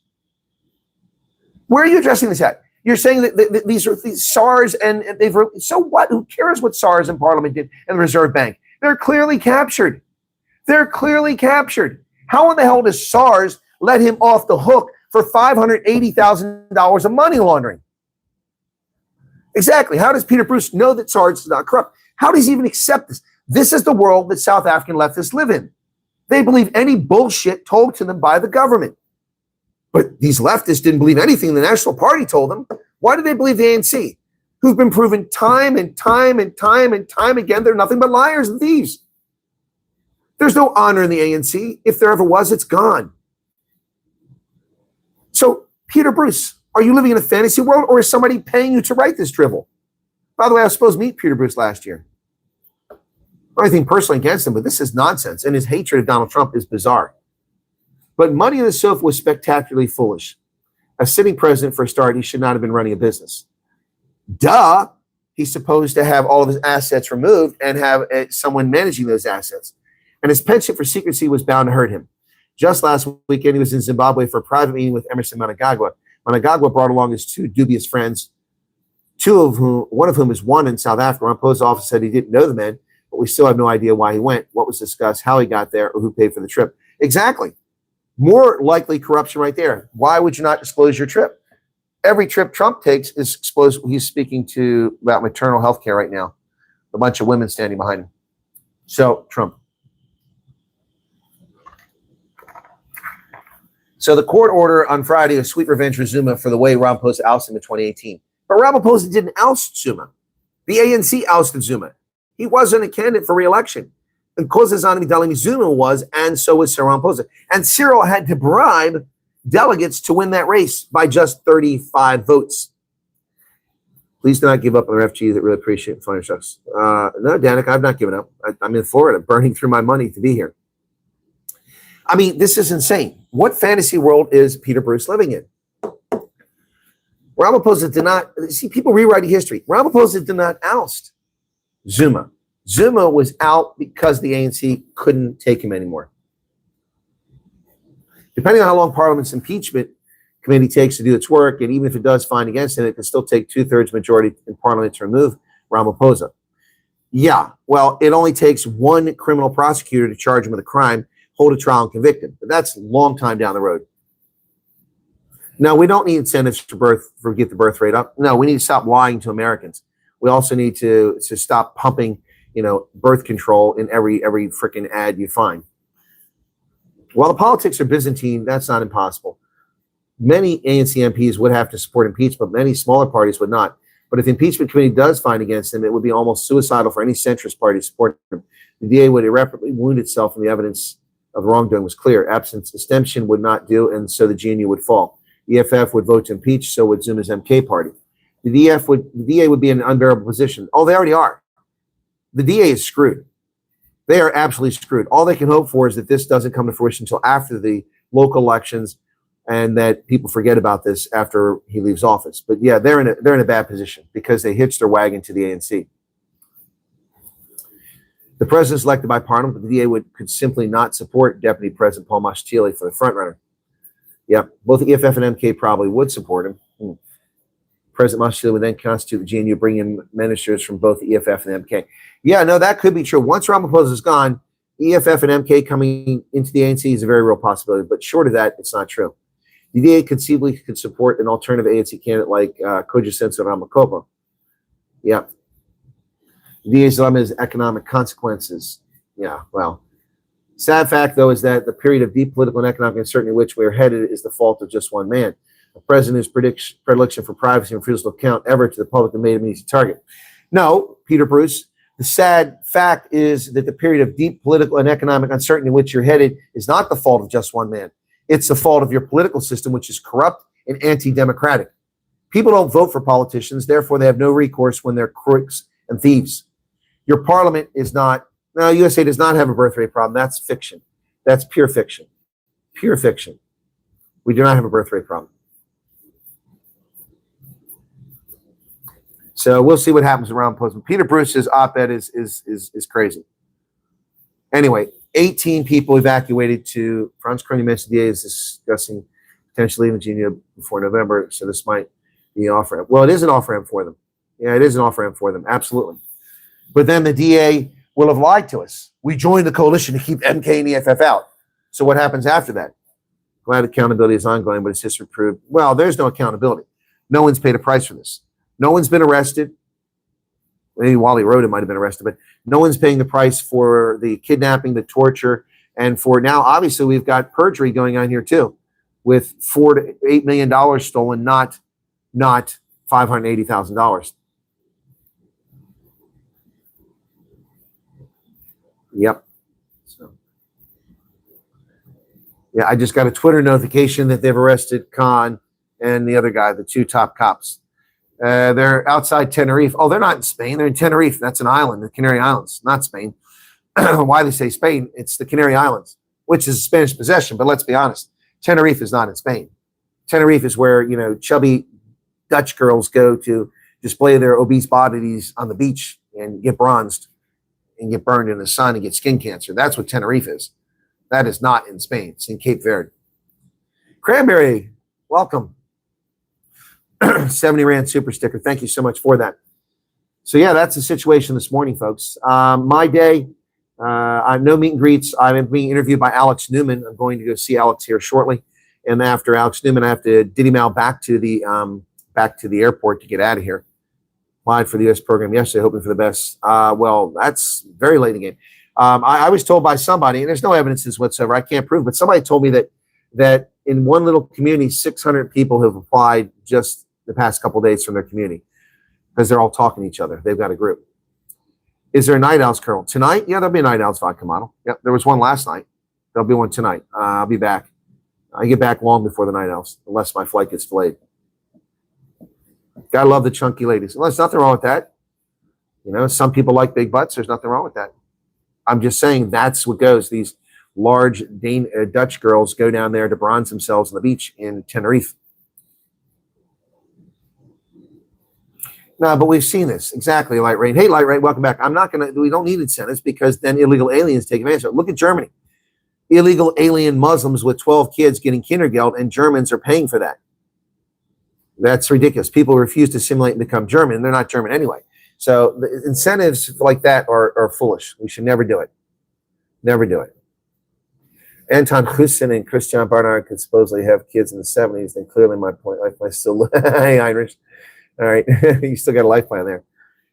Where are you addressing this at? You're saying that these are SARS and they've, so what? Who cares what SARS and Parliament did and the Reserve Bank? They're clearly captured. They're clearly captured. How in the hell does SARS let him off the hook for $580,000 of money laundering? Exactly. How does Peter Bruce know that SARS is not corrupt? How does he even accept this? This is the world that South African leftists live in. They believe any bullshit told to them by the government. But these leftists didn't believe anything the National Party told them. Why did they believe the ANC, who've been proven time and time and time and time again they're nothing but liars and thieves? There's no honor in the ANC. If there ever was, it's gone. So, Peter Bruce, are you living in a fantasy world, or is somebody paying you to write this drivel? By the way, I was supposed to meet Peter Bruce last year. Not anything personally against him, but this is nonsense, and his hatred of Donald Trump is bizarre. But money on the sofa was spectacularly foolish. As sitting president, for a start, he should not have been running a business. Duh! He's supposed to have all of his assets removed and have someone managing those assets. and his penchant for secrecy was bound to hurt him. Just last weekend, he was in Zimbabwe for a private meeting with Emerson Mnangagwa. Mnangagwa brought along his two dubious friends, one of whom is one in South Africa. Ramaphosa's office said he didn't know the men, but we still have no idea why he went, what was discussed, how he got there, or who paid for the trip. Exactly. More likely corruption right there. Why would you not disclose your trip? Every trip Trump takes is exposed. He's speaking about maternal health care right now. A bunch of women standing behind him. So, Trump. So the court order on Friday a sweet revenge for Zuma for the way Ramaphosa ousted him in 2018. But Ramaphosa didn't oust Zuma. The ANC ousted Zuma. He wasn't a candidate for re-election. And Nkosazana Dlamini Zuma was, and so was Cyril Ramaphosa. And Cyril had to bribe delegates to win that race by just 35 votes. Please do not give up on our FGs that really appreciate flying trucks. No, Danica, I've not given up. I'm in Florida, burning through my money to be here. I mean, this is insane. What fantasy world is Peter Bruce living in? Ramaphosa did not, see, people rewriting history. Ramaphosa did not oust Zuma. Zuma was out because the ANC couldn't take him anymore. Depending on how long Parliament's impeachment committee takes to do its work, and even if it does find against him, it can still take 2/3 majority in Parliament to remove Ramaphosa. Yeah, well, it only takes one criminal prosecutor to charge him with a crime, hold a trial, and convict him. But that's a long time down the road. No, we don't need incentives for get the birth rate up. No, we need to stop lying to Americans. We also need to stop pumping, birth control in every freaking ad you find. While the politics are Byzantine, that's not impossible. Many ANC MPs would have to support impeachment, but many smaller parties would not. But if the impeachment committee does find against him, it would be almost suicidal for any centrist party to support him. The DA would irreparably wound itself, and the evidence of wrongdoing was clear. Absence abstention would not do, and so the GNU would fall. The EFF would vote to impeach, so would Zuma's MK party. The DA would be in an unbearable position. Oh, they already are. The DA is screwed. They are absolutely screwed. All they can hope for is that this doesn't come to fruition until after the local elections, and that people forget about this after he leaves office. But yeah, they're in a bad position because they hitched their wagon to the ANC. The president is elected by Parliament, but the DA could simply not support Deputy President Paul Mashatile for the frontrunner. Yeah, both the EFF and MK probably would support him. President Mashatile would then constitute the GNU, bring in ministers from both the EFF and the MK. Yeah, no, that could be true. Once Ramaphosa is gone, EFF and MK coming into the ANC is a very real possibility. But short of that, it's not true. The DA conceivably could support an alternative ANC candidate like Cogent Ramakopa. Yeah. The DA's dilemma is economic consequences. Yeah, well. Sad fact, though, is that the period of deep political and economic uncertainty in which we are headed is the fault of just one man. A president whose predilection for privacy and refusal to account ever to the public that made him an easy target. No, Peter Bruce, the sad fact is that the period of deep political and economic uncertainty in which you're headed is not the fault of just one man. It's the fault of your political system, which is corrupt and anti-democratic. People don't vote for politicians, therefore they have no recourse when they're crooks and thieves. Your parliament is not, no, USA does not have a birth rate problem. That's fiction. That's pure fiction. Pure fiction. We do not have a birth rate problem. So we'll see what happens around Posman. Peter Bruce's op-ed is crazy. Anyway, 18 people evacuated to Franz Kearney mentioned the DA is discussing potentially leaving GNU before November, so this might be an off-ramp. Well, it is an off-ramp for them. Yeah, it is an off-ramp for them, absolutely. But then the DA will have lied to us. We joined the coalition to keep MK and EFF out. So what happens after that? Glad accountability is ongoing, but it's history proved. Well, there's no accountability. No one's paid a price for this. No one's been arrested. Maybe Wally Rhoda might have been arrested, but no one's paying the price for the kidnapping, the torture, and for now, obviously, we've got perjury going on here too, with $4 to $8 million stolen, not $580,000. Yep. So, yeah, I just got a Twitter notification that they've arrested Khan and the other guy, the two top cops. They're outside Tenerife. Oh, they're not in Spain. They're in Tenerife. That's an island, the Canary Islands, not Spain. Why they say Spain? It's the Canary Islands, which is a Spanish possession. But let's be honest, Tenerife is not in Spain. Tenerife is where, chubby Dutch girls go to display their obese bodies on the beach and get bronzed. and get burned in the sun and get skin cancer. That's what Tenerife is. That is not in Spain. It's in Cape Verde. Cranberry, welcome. 70 Rand super sticker. Thank you so much for that. So yeah, that's the situation this morning, folks. My day, I have no meet and greets. I'm being interviewed by Alex Newman. I'm going to go see Alex here shortly. And after Alex Newman, I have to diddy mail back to the airport to get out of here. Applied for the U.S. program yesterday, hoping for the best. Well, that's very late in the game. I was told by somebody, and there's no evidences whatsoever, I can't prove, but somebody told me that in one little community, 600 people have applied just the past couple of days from their community because they're all talking to each other. They've got a group. Is there a Night Owls, Colonel? Tonight? Yeah, there'll be a Night Owls vodka model. Yep, there was one last night. There'll be one tonight. I'll be back. I get back long before the Night Owls, unless my flight gets delayed. Gotta love the chunky ladies. Well, there's nothing wrong with that. You know, some people like big butts. There's nothing wrong with that. I'm just saying that's what goes. These large Dutch girls go down there to bronze themselves on the beach in Tenerife. No, but we've seen this. Exactly, Light Rain. Hey, Light Rain, welcome back. We don't need incentives because then illegal aliens take advantage of it. Look at Germany. Illegal alien Muslims with 12 kids getting Kindergeld, and Germans are paying for that. That's ridiculous. People refuse to assimilate and become German, and they're not German anyway. So the incentives like that are foolish. We should never do it. Never do it. Anton Hussein and Christian Barnard could supposedly have kids in the 70s. Then clearly my point, life I still. Hey, Heinrich. All right. You still got a life plan there.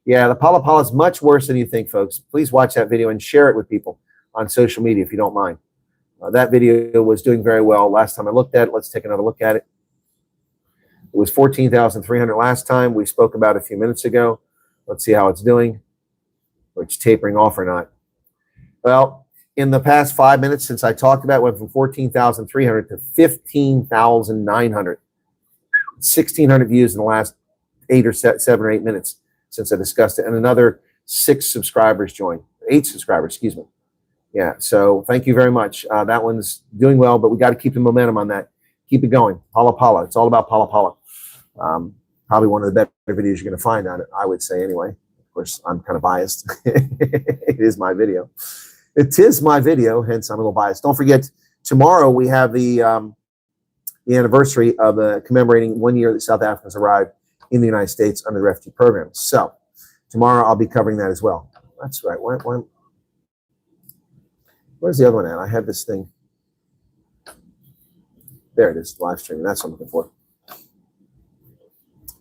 Yeah, the Pala Pala is much worse than you think, folks. Please watch that video and share it with people on social media if you don't mind. That video was doing very well last time I looked at it. Let's take another look at it. It was 14,300 last time. We spoke about it a few minutes ago. Let's see how it's doing, or it's tapering off or not. Well, in the past 5 minutes since I talked about it, went from 14,300 to 15,900. 1,600 views in the last 7 or 8 minutes since I discussed it. And another 6 subscribers joined. 8 subscribers, excuse me. Yeah, so thank you very much. That one's doing well, but we got to keep the momentum on that. Keep it going. Pala Pala. It's all about Pala Pala. Probably one of the better videos you're going to find on it, I would say anyway. Of course, I'm kind of biased. It is my video. It is my video, hence I'm a little biased. Don't forget, tomorrow we have the anniversary of commemorating 1 year that South Africans arrived in the United States under the refugee program. So tomorrow I'll be covering that as well. That's right. Where's the other one at? I had this thing. There it is, live streaming. That's what I'm looking for.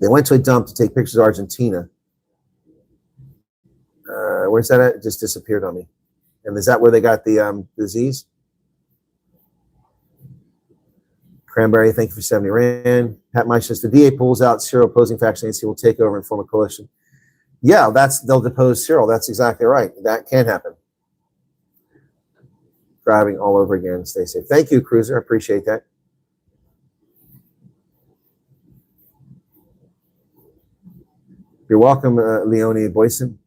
They went to a dump to take pictures of Argentina. Where's that at? It just disappeared on me. And is that where they got the disease? Cranberry, thank you for 70 Rand. Pat Mike says the DA pulls out Cyril opposing faction ANC will take over and form a coalition. Yeah, they'll depose Cyril. That's exactly right. That can happen. Driving all over again. Stay safe. Thank you, Cruiser. I appreciate that. You're welcome, Leonie Boyson.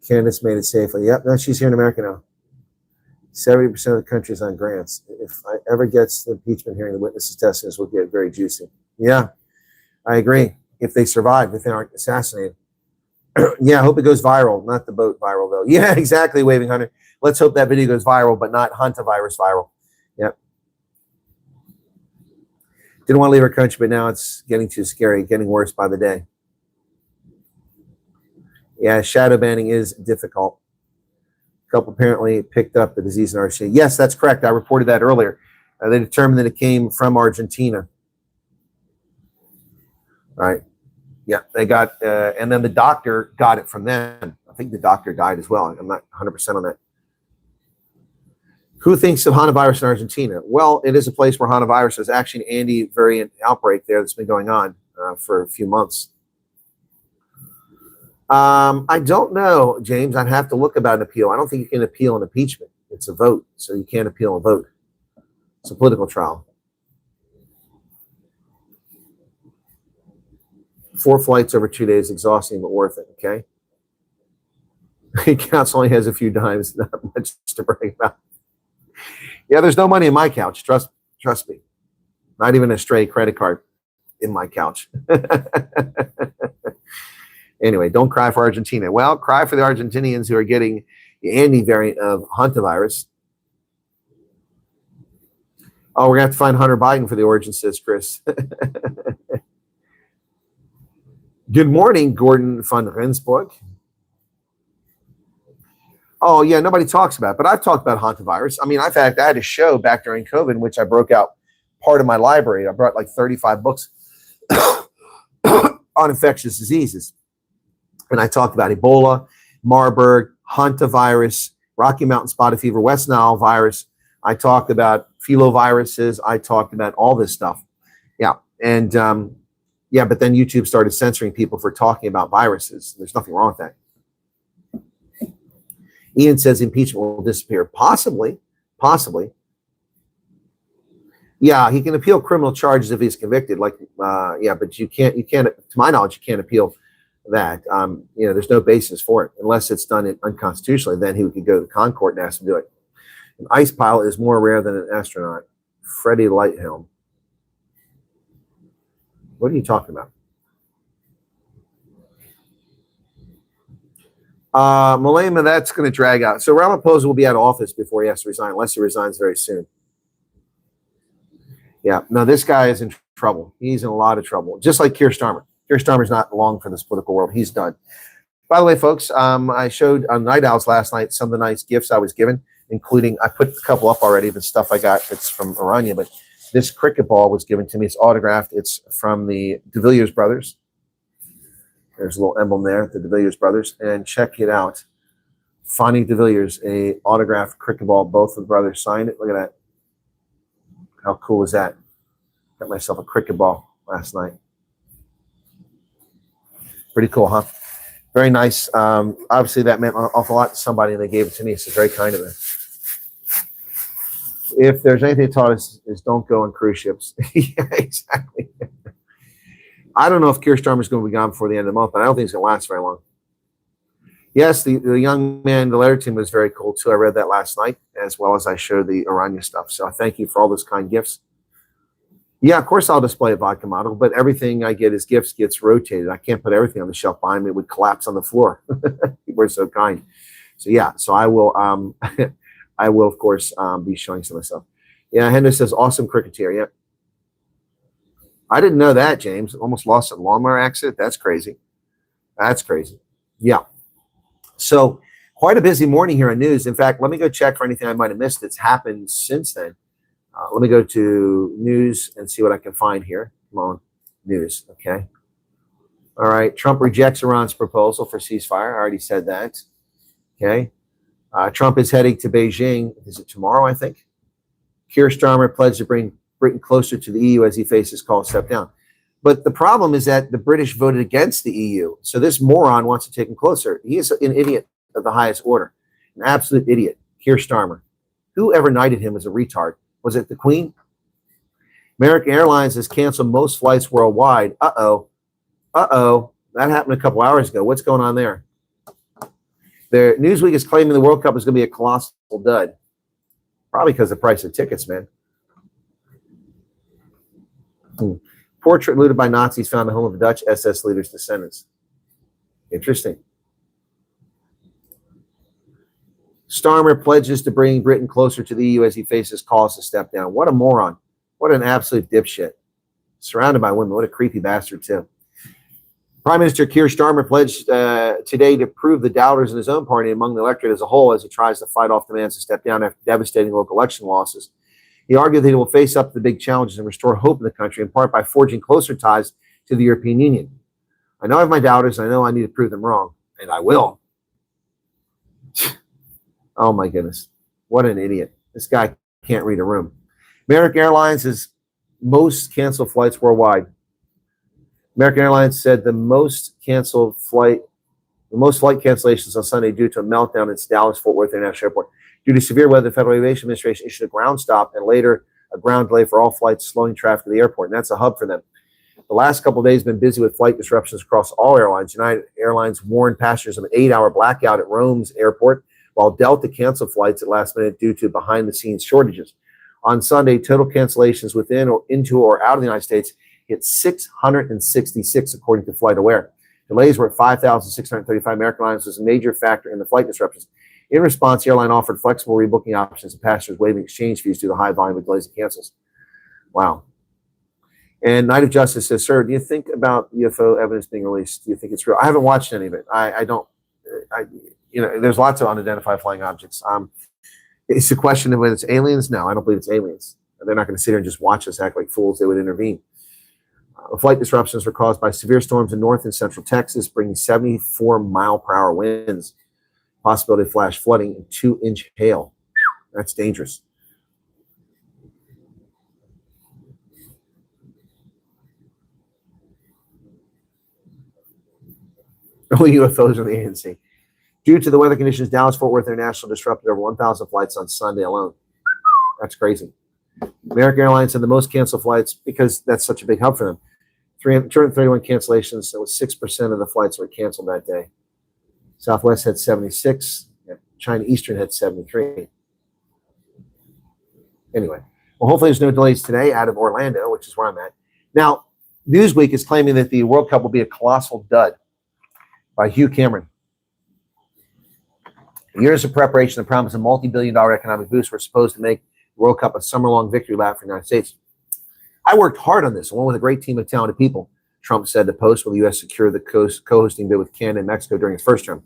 Candace made it safely. Yep, no, she's here in America now. 70% of the country is on grants. If I ever gets the impeachment hearing, the witnesses' testimonies will get very juicy. Yeah, I agree. If they survive, if they aren't assassinated. Yeah, I hope it goes viral. Not the boat viral, though. Yeah, exactly, Waving Hunter. Let's hope that video goes viral, but not hantavirus viral. Yep. Didn't want to leave our country, but now it's getting too scary, getting worse by the day. Yeah, shadow banning is difficult. A couple apparently picked up the disease in Argentina. Yes, that's correct. I reported that earlier. They determined that it came from Argentina. Right. Yeah, they got, and then the doctor got it from them. I think the doctor died as well. I'm not 100% on that. Who thinks of hantavirus in Argentina? Well, it is a place where hantavirus is actually an Andy variant outbreak there that's been going on for a few months. I don't know, James. I'd have to look about an appeal. I don't think you can appeal an impeachment. It's a vote, so you can't appeal a vote. It's a political trial. 4 flights over 2 days, exhausting but worth it, okay? Couch only has a few dimes, not much to brag about. Yeah, there's no money in my couch, trust me. Not even a stray credit card. in my couch. Anyway, don't cry for Argentina. Well, cry for the Argentinians who are getting the Andy variant of hantavirus. Oh, we're going to have to find Hunter Biden for the origin, says Chris. Good morning, Gordon von Rensburg. Oh, yeah, nobody talks about it, but I've talked about hantavirus. I mean, I had a show back during COVID in which I broke out part of my library. I brought like 35 books on infectious diseases. And I talked about Ebola, Marburg, hantavirus, Rocky Mountain spotted fever, West Nile virus. I talked about filoviruses. I talked about all this stuff. Yeah. And but then YouTube started censoring people for talking about viruses. There's nothing wrong with that. Ian says impeachment will disappear. Possibly. Yeah, he can appeal criminal charges if he's convicted. But you can't, to my knowledge, you can't appeal that. There's no basis for it unless it's done unconstitutionally. Then he could go to the Concord and ask him to do it. An ice pilot is more rare than an astronaut. Freddie Lighthelm. What are you talking about? Malema, that's going to drag out. So Ramaphosa will be out of office before he has to resign, unless he resigns very soon. Yeah, no, this guy is in trouble. He's in a lot of trouble, just like Keir Starmer. Keir Starmer's not long for this political world. He's done. By the way, folks, I showed on Night Owls last night some of the nice gifts I was given, including, I put a couple up already, the stuff I got that's from Irania, but this cricket ball was given to me. It's autographed. It's from the De Villiers brothers. There's a little emblem there, the De Villiers brothers. And check it out. Fonnie De Villiers, a autographed cricket ball. Both of the brothers signed it. Look at that. How cool is that? Got myself a cricket ball last night. Pretty cool, huh? Very nice. Obviously, that meant an awful lot to somebody, and they gave it to me. So it's very kind of them. If there's anything it taught us is don't go on cruise ships. Yeah, exactly. I don't know if Keir Starmer is going to be gone before the end of the month, but I don't think it's going to last very long. Yes, the young man, the letter team was very cool too. I read that last night, as well as I showed the Irania stuff. So I thank you for all those kind gifts. Yeah, of course I'll display a vodka model, but everything I get as gifts gets rotated. I can't put everything on the shelf behind me. It would collapse on the floor. People are so kind. So yeah, so I will I will of course be showing some of the stuff. Yeah, Henry says awesome cricketer. Yeah. I didn't know that, James. Almost lost a lawnmower accident. That's crazy. That's crazy. Yeah. So quite a busy morning here on news. In fact, let me go check for anything I might have missed that's happened since then. Let me go to news and see what I can find here. Come on, news. Okay. All right. Trump rejects Iran's proposal for ceasefire. I already said that. Okay. Trump is heading to Beijing. Is it tomorrow, I think? Keir Starmer pledged to bring Britain closer to the EU as he faces call to step down. But the problem is that the British voted against the EU. So this moron wants to take him closer. He is an idiot of the highest order. An absolute idiot. Keir Starmer. Whoever knighted him was a retard. Was it the Queen? American Airlines has canceled most flights worldwide. Uh-oh. Uh-oh. That happened a couple hours ago. What's going on there? Newsweek is claiming the World Cup is going to be a colossal dud. Probably because of the price of tickets, man. Portrait looted by Nazis found the home of a Dutch SS leader's descendants. Interesting. Starmer pledges to bring Britain closer to the EU as he faces calls to step down. What a moron. What an absolute dipshit. Surrounded by women. What a creepy bastard, too. Prime Minister Keir Starmer pledged today to prove the doubters in his own party among the electorate as a whole as he tries to fight off demands to step down after devastating local election losses. He argued that he will face up to the big challenges and restore hope in the country, in part by forging closer ties to the European Union. I know I have my doubters, and I know I need to prove them wrong, and I will. Oh, my goodness. What an idiot. This guy can't read a room. American Airlines has most canceled flights worldwide. American Airlines said the most flight cancellations on Sunday due to a meltdown in its Dallas-Fort Worth International Airport. Due to severe weather, the Federal Aviation Administration issued a ground stop and later a ground delay for all flights, slowing traffic at the airport. And that's a hub for them. The last couple of days have been busy with flight disruptions across all airlines. United Airlines warned passengers of an 8-hour blackout at Rome's airport, while Delta canceled flights at last minute due to behind-the-scenes shortages. On Sunday, total cancellations within or into or out of the United States hit 666, according to FlightAware. Delays were at 5,635. American Airlines was a major factor in the flight disruptions. In response, the airline offered flexible rebooking options and passengers waiving exchange fees due to the high volume of delays and cancels. Wow. And Knight of Justice says, sir, do you think about UFO evidence being released? Do you think it's real? I haven't watched any of it. I don't, there's lots of unidentified flying objects. It's a question of whether it's aliens. No, I don't believe it's aliens. They're not going to sit here and just watch us act like fools. They would intervene. Flight disruptions were caused by severe storms in north and central Texas, bringing 74-mile-per-hour winds, possibility of flash flooding, and 2-inch hail. That's dangerous. Only UFOs are the ANC. Due to the weather conditions, Dallas-Fort Worth International disrupted over 1,000 flights on Sunday alone. That's crazy. American Airlines had the most canceled flights because that's such a big hub for them. 231 cancellations. That was 6% of the flights were canceled that day. Southwest had 76. China Eastern had 73. Anyway, well, hopefully there's no delays today out of Orlando, which is where I'm at. Now, Newsweek is claiming that the World Cup will be a colossal dud by Hugh Cameron. Years of preparation and promise a multi-billion-dollar economic boost were supposed to make the World Cup a summer-long victory lap for the United States. I worked hard on this, along with a great team of talented people, Trump said to Post, will the U.S. secure the co-hosting bid with Canada and Mexico during its first term.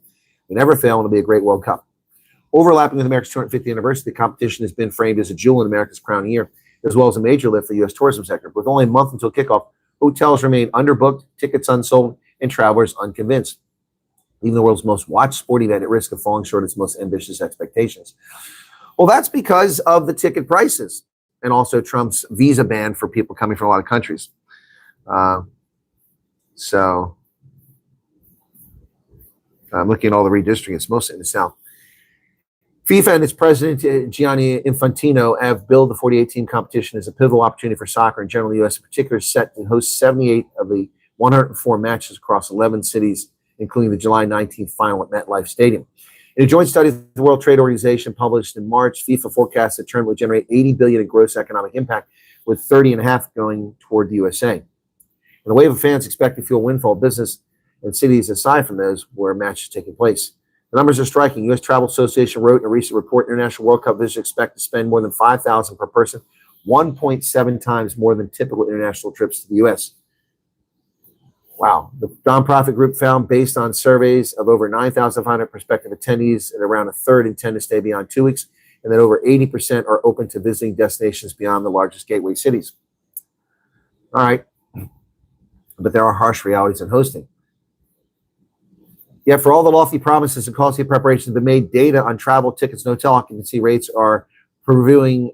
We never fail, and it'll be a great World Cup. Overlapping with America's 250th anniversary, the competition has been framed as a jewel in America's crown year, as well as a major lift for the U.S. tourism sector. With only a month until kickoff, hotels remain underbooked, tickets unsold, and travelers unconvinced. Even the world's most watched sport event at risk of falling short of its most ambitious expectations. Well, that's because of the ticket prices and also Trump's visa ban for people coming from a lot of countries. So I'm looking at all the redistricting. It's mostly in the South. FIFA and its president, Gianni Infantino, have billed the 48-team competition as a pivotal opportunity for soccer in general. The U.S. in particular is set to host 78 of the 104 matches across 11 cities, including the July 19th final at MetLife Stadium. In a joint study with the World Trade Organization published in March, FIFA forecasts the tournament would generate $80 billion in gross economic impact, with $30.5 going toward the USA. And the wave of fans expect to fuel windfall business in cities aside from those where matches are taking place. The numbers are striking. U.S. Travel Association wrote in a recent report, international World Cup visitors expect to spend more than $5,000 per person, 1.7 times more than typical international trips to the U.S. Wow. The nonprofit group found, based on surveys of over 9,500 prospective attendees, that around a third intend to stay beyond 2 weeks, and that over 80% are open to visiting destinations beyond the largest gateway cities. All right. But there are harsh realities in hosting. Yet for all the lofty promises and costly preparations have been made, data on travel tickets and hotel occupancy rates are previewing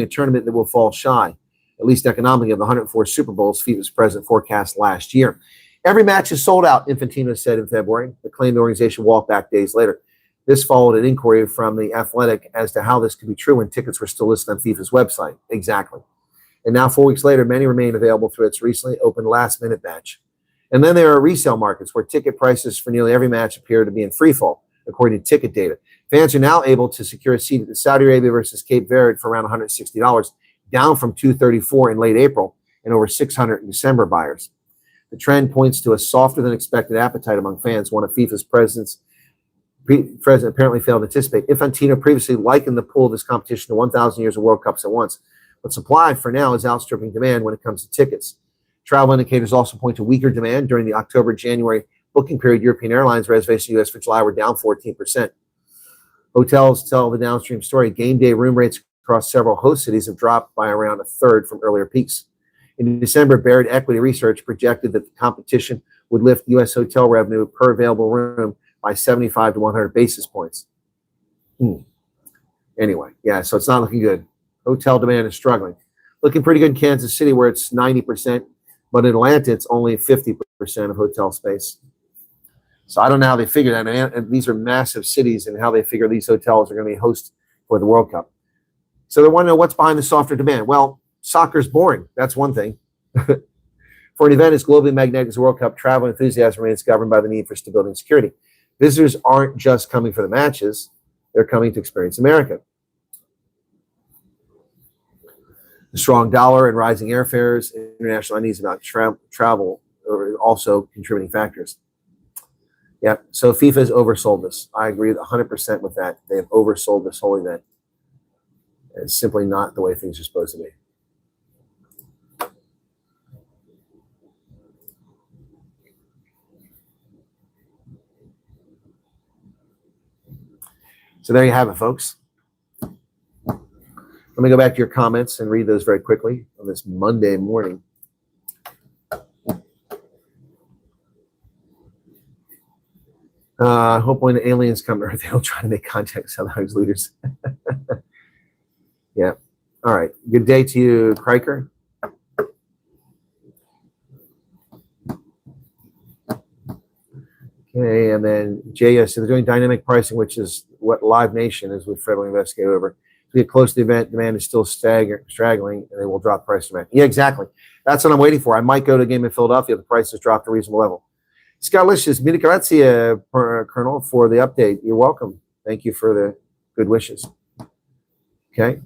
a tournament that will fall shy, at least economically, of the 104 Super Bowls FIFA's president forecast last year. Every match is sold out, Infantino said in February. The claimed organization walked back days later. This followed an inquiry from The Athletic as to how this could be true when tickets were still listed on FIFA's website. Exactly. And now 4 weeks later, many remain available through its recently opened last-minute batch. And then there are resale markets where ticket prices for nearly every match appear to be in free fall, according to ticket data. Fans are now able to secure a seat at the Saudi Arabia versus Cape Verde for around $160, down from $234 in late April and over $600 in December buyers. The trend points to a softer than expected appetite among fans, one of FIFA's president apparently failed to anticipate. Infantino previously likened the pull of this competition to 1,000 years of World Cups at once, but supply for now is outstripping demand when it comes to tickets. Travel indicators also point to weaker demand during the October-January booking period. European Airlines reservations in the U.S. for July were down 14%. Hotels tell the downstream story. Game day room rates across several host cities have dropped by around a third from earlier peaks. In December, Baird Equity Research projected that the competition would lift U.S. hotel revenue per available room by 75 to 100 basis points. Anyway, yeah, so it's not looking good. Hotel demand is struggling. Looking pretty good in Kansas City, where it's 90%, but in Atlanta, it's only 50% of hotel space. So I don't know how they figure that. And these are massive cities, and how they figure these hotels are going to be host for the World Cup. So they want to know what's behind the softer demand. Well, soccer's boring. That's one thing. For an event as globally magnetic as the World Cup, travel enthusiasm remains governed by the need for stability and security. Visitors aren't just coming for the matches. They're coming to experience America. The strong dollar and rising airfares, international unease about travel are also contributing factors. Yeah, so FIFA has oversold this. I agree 100% with that. They have oversold this whole event. It's simply not the way things are supposed to be. So there you have it, folks. Let me go back to your comments and read those very quickly on this Monday morning. I hope when aliens come to Earth, they'll try to make contact with Southern leaders. Yeah. All right. Good day to you, Kriker. Okay, and then JS, so they're doing dynamic pricing, which is what Live Nation is with federal investigate over. To get close to the event, demand is still straggling, and they will drop price demand. Yeah, exactly. That's what I'm waiting for. I might go to a game in Philadelphia. The price has dropped to a reasonable level. Scottlicious, mille grazie, Colonel, for the update. You're welcome. Thank you for the good wishes. Okay.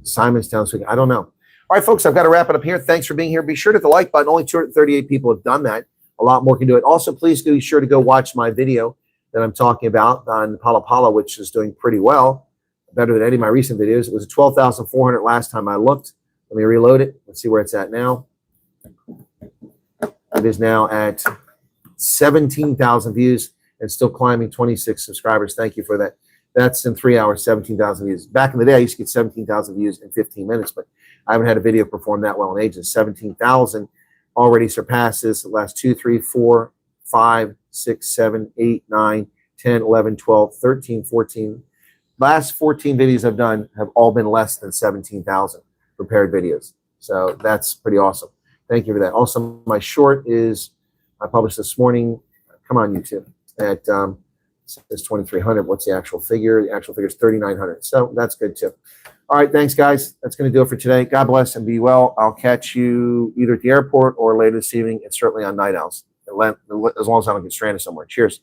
Simon's Town speaking. I don't know. All right, folks, I've got to wrap it up here. Thanks for being here. Be sure to hit the like button. Only 238 people have done that. A lot more can do it. Also, please be sure to go watch my video that I'm talking about on Pala Pala, which is doing pretty well, better than any of my recent videos. It was 12,400 last time I looked. Let me reload it. Let's see where it's at now. It is now at 17,000 views and still climbing, 26 subscribers. Thank you for that. That's in 3 hours, 17,000 views. Back in the day, I used to get 17,000 views in 15 minutes, but I haven't had a video perform that well in ages. 17,000 already surpasses the last 2, 3, 4, 5, 6, 7, 8, 9, 10, 11, 12, 13, 14. Last 14 videos I've done have all been less than 17,000 prepared videos. So that's pretty awesome. Thank you for that. Also, my short is, I published this morning. Come on, YouTube. At it's 2,300. What's the actual figure? The actual figure is 3,900. So that's good too. All right, thanks, guys. That's going to do it for today. God bless and be well. I'll catch you either at the airport or later this evening, and certainly on Night Owls, as long as I don't get stranded somewhere. Cheers.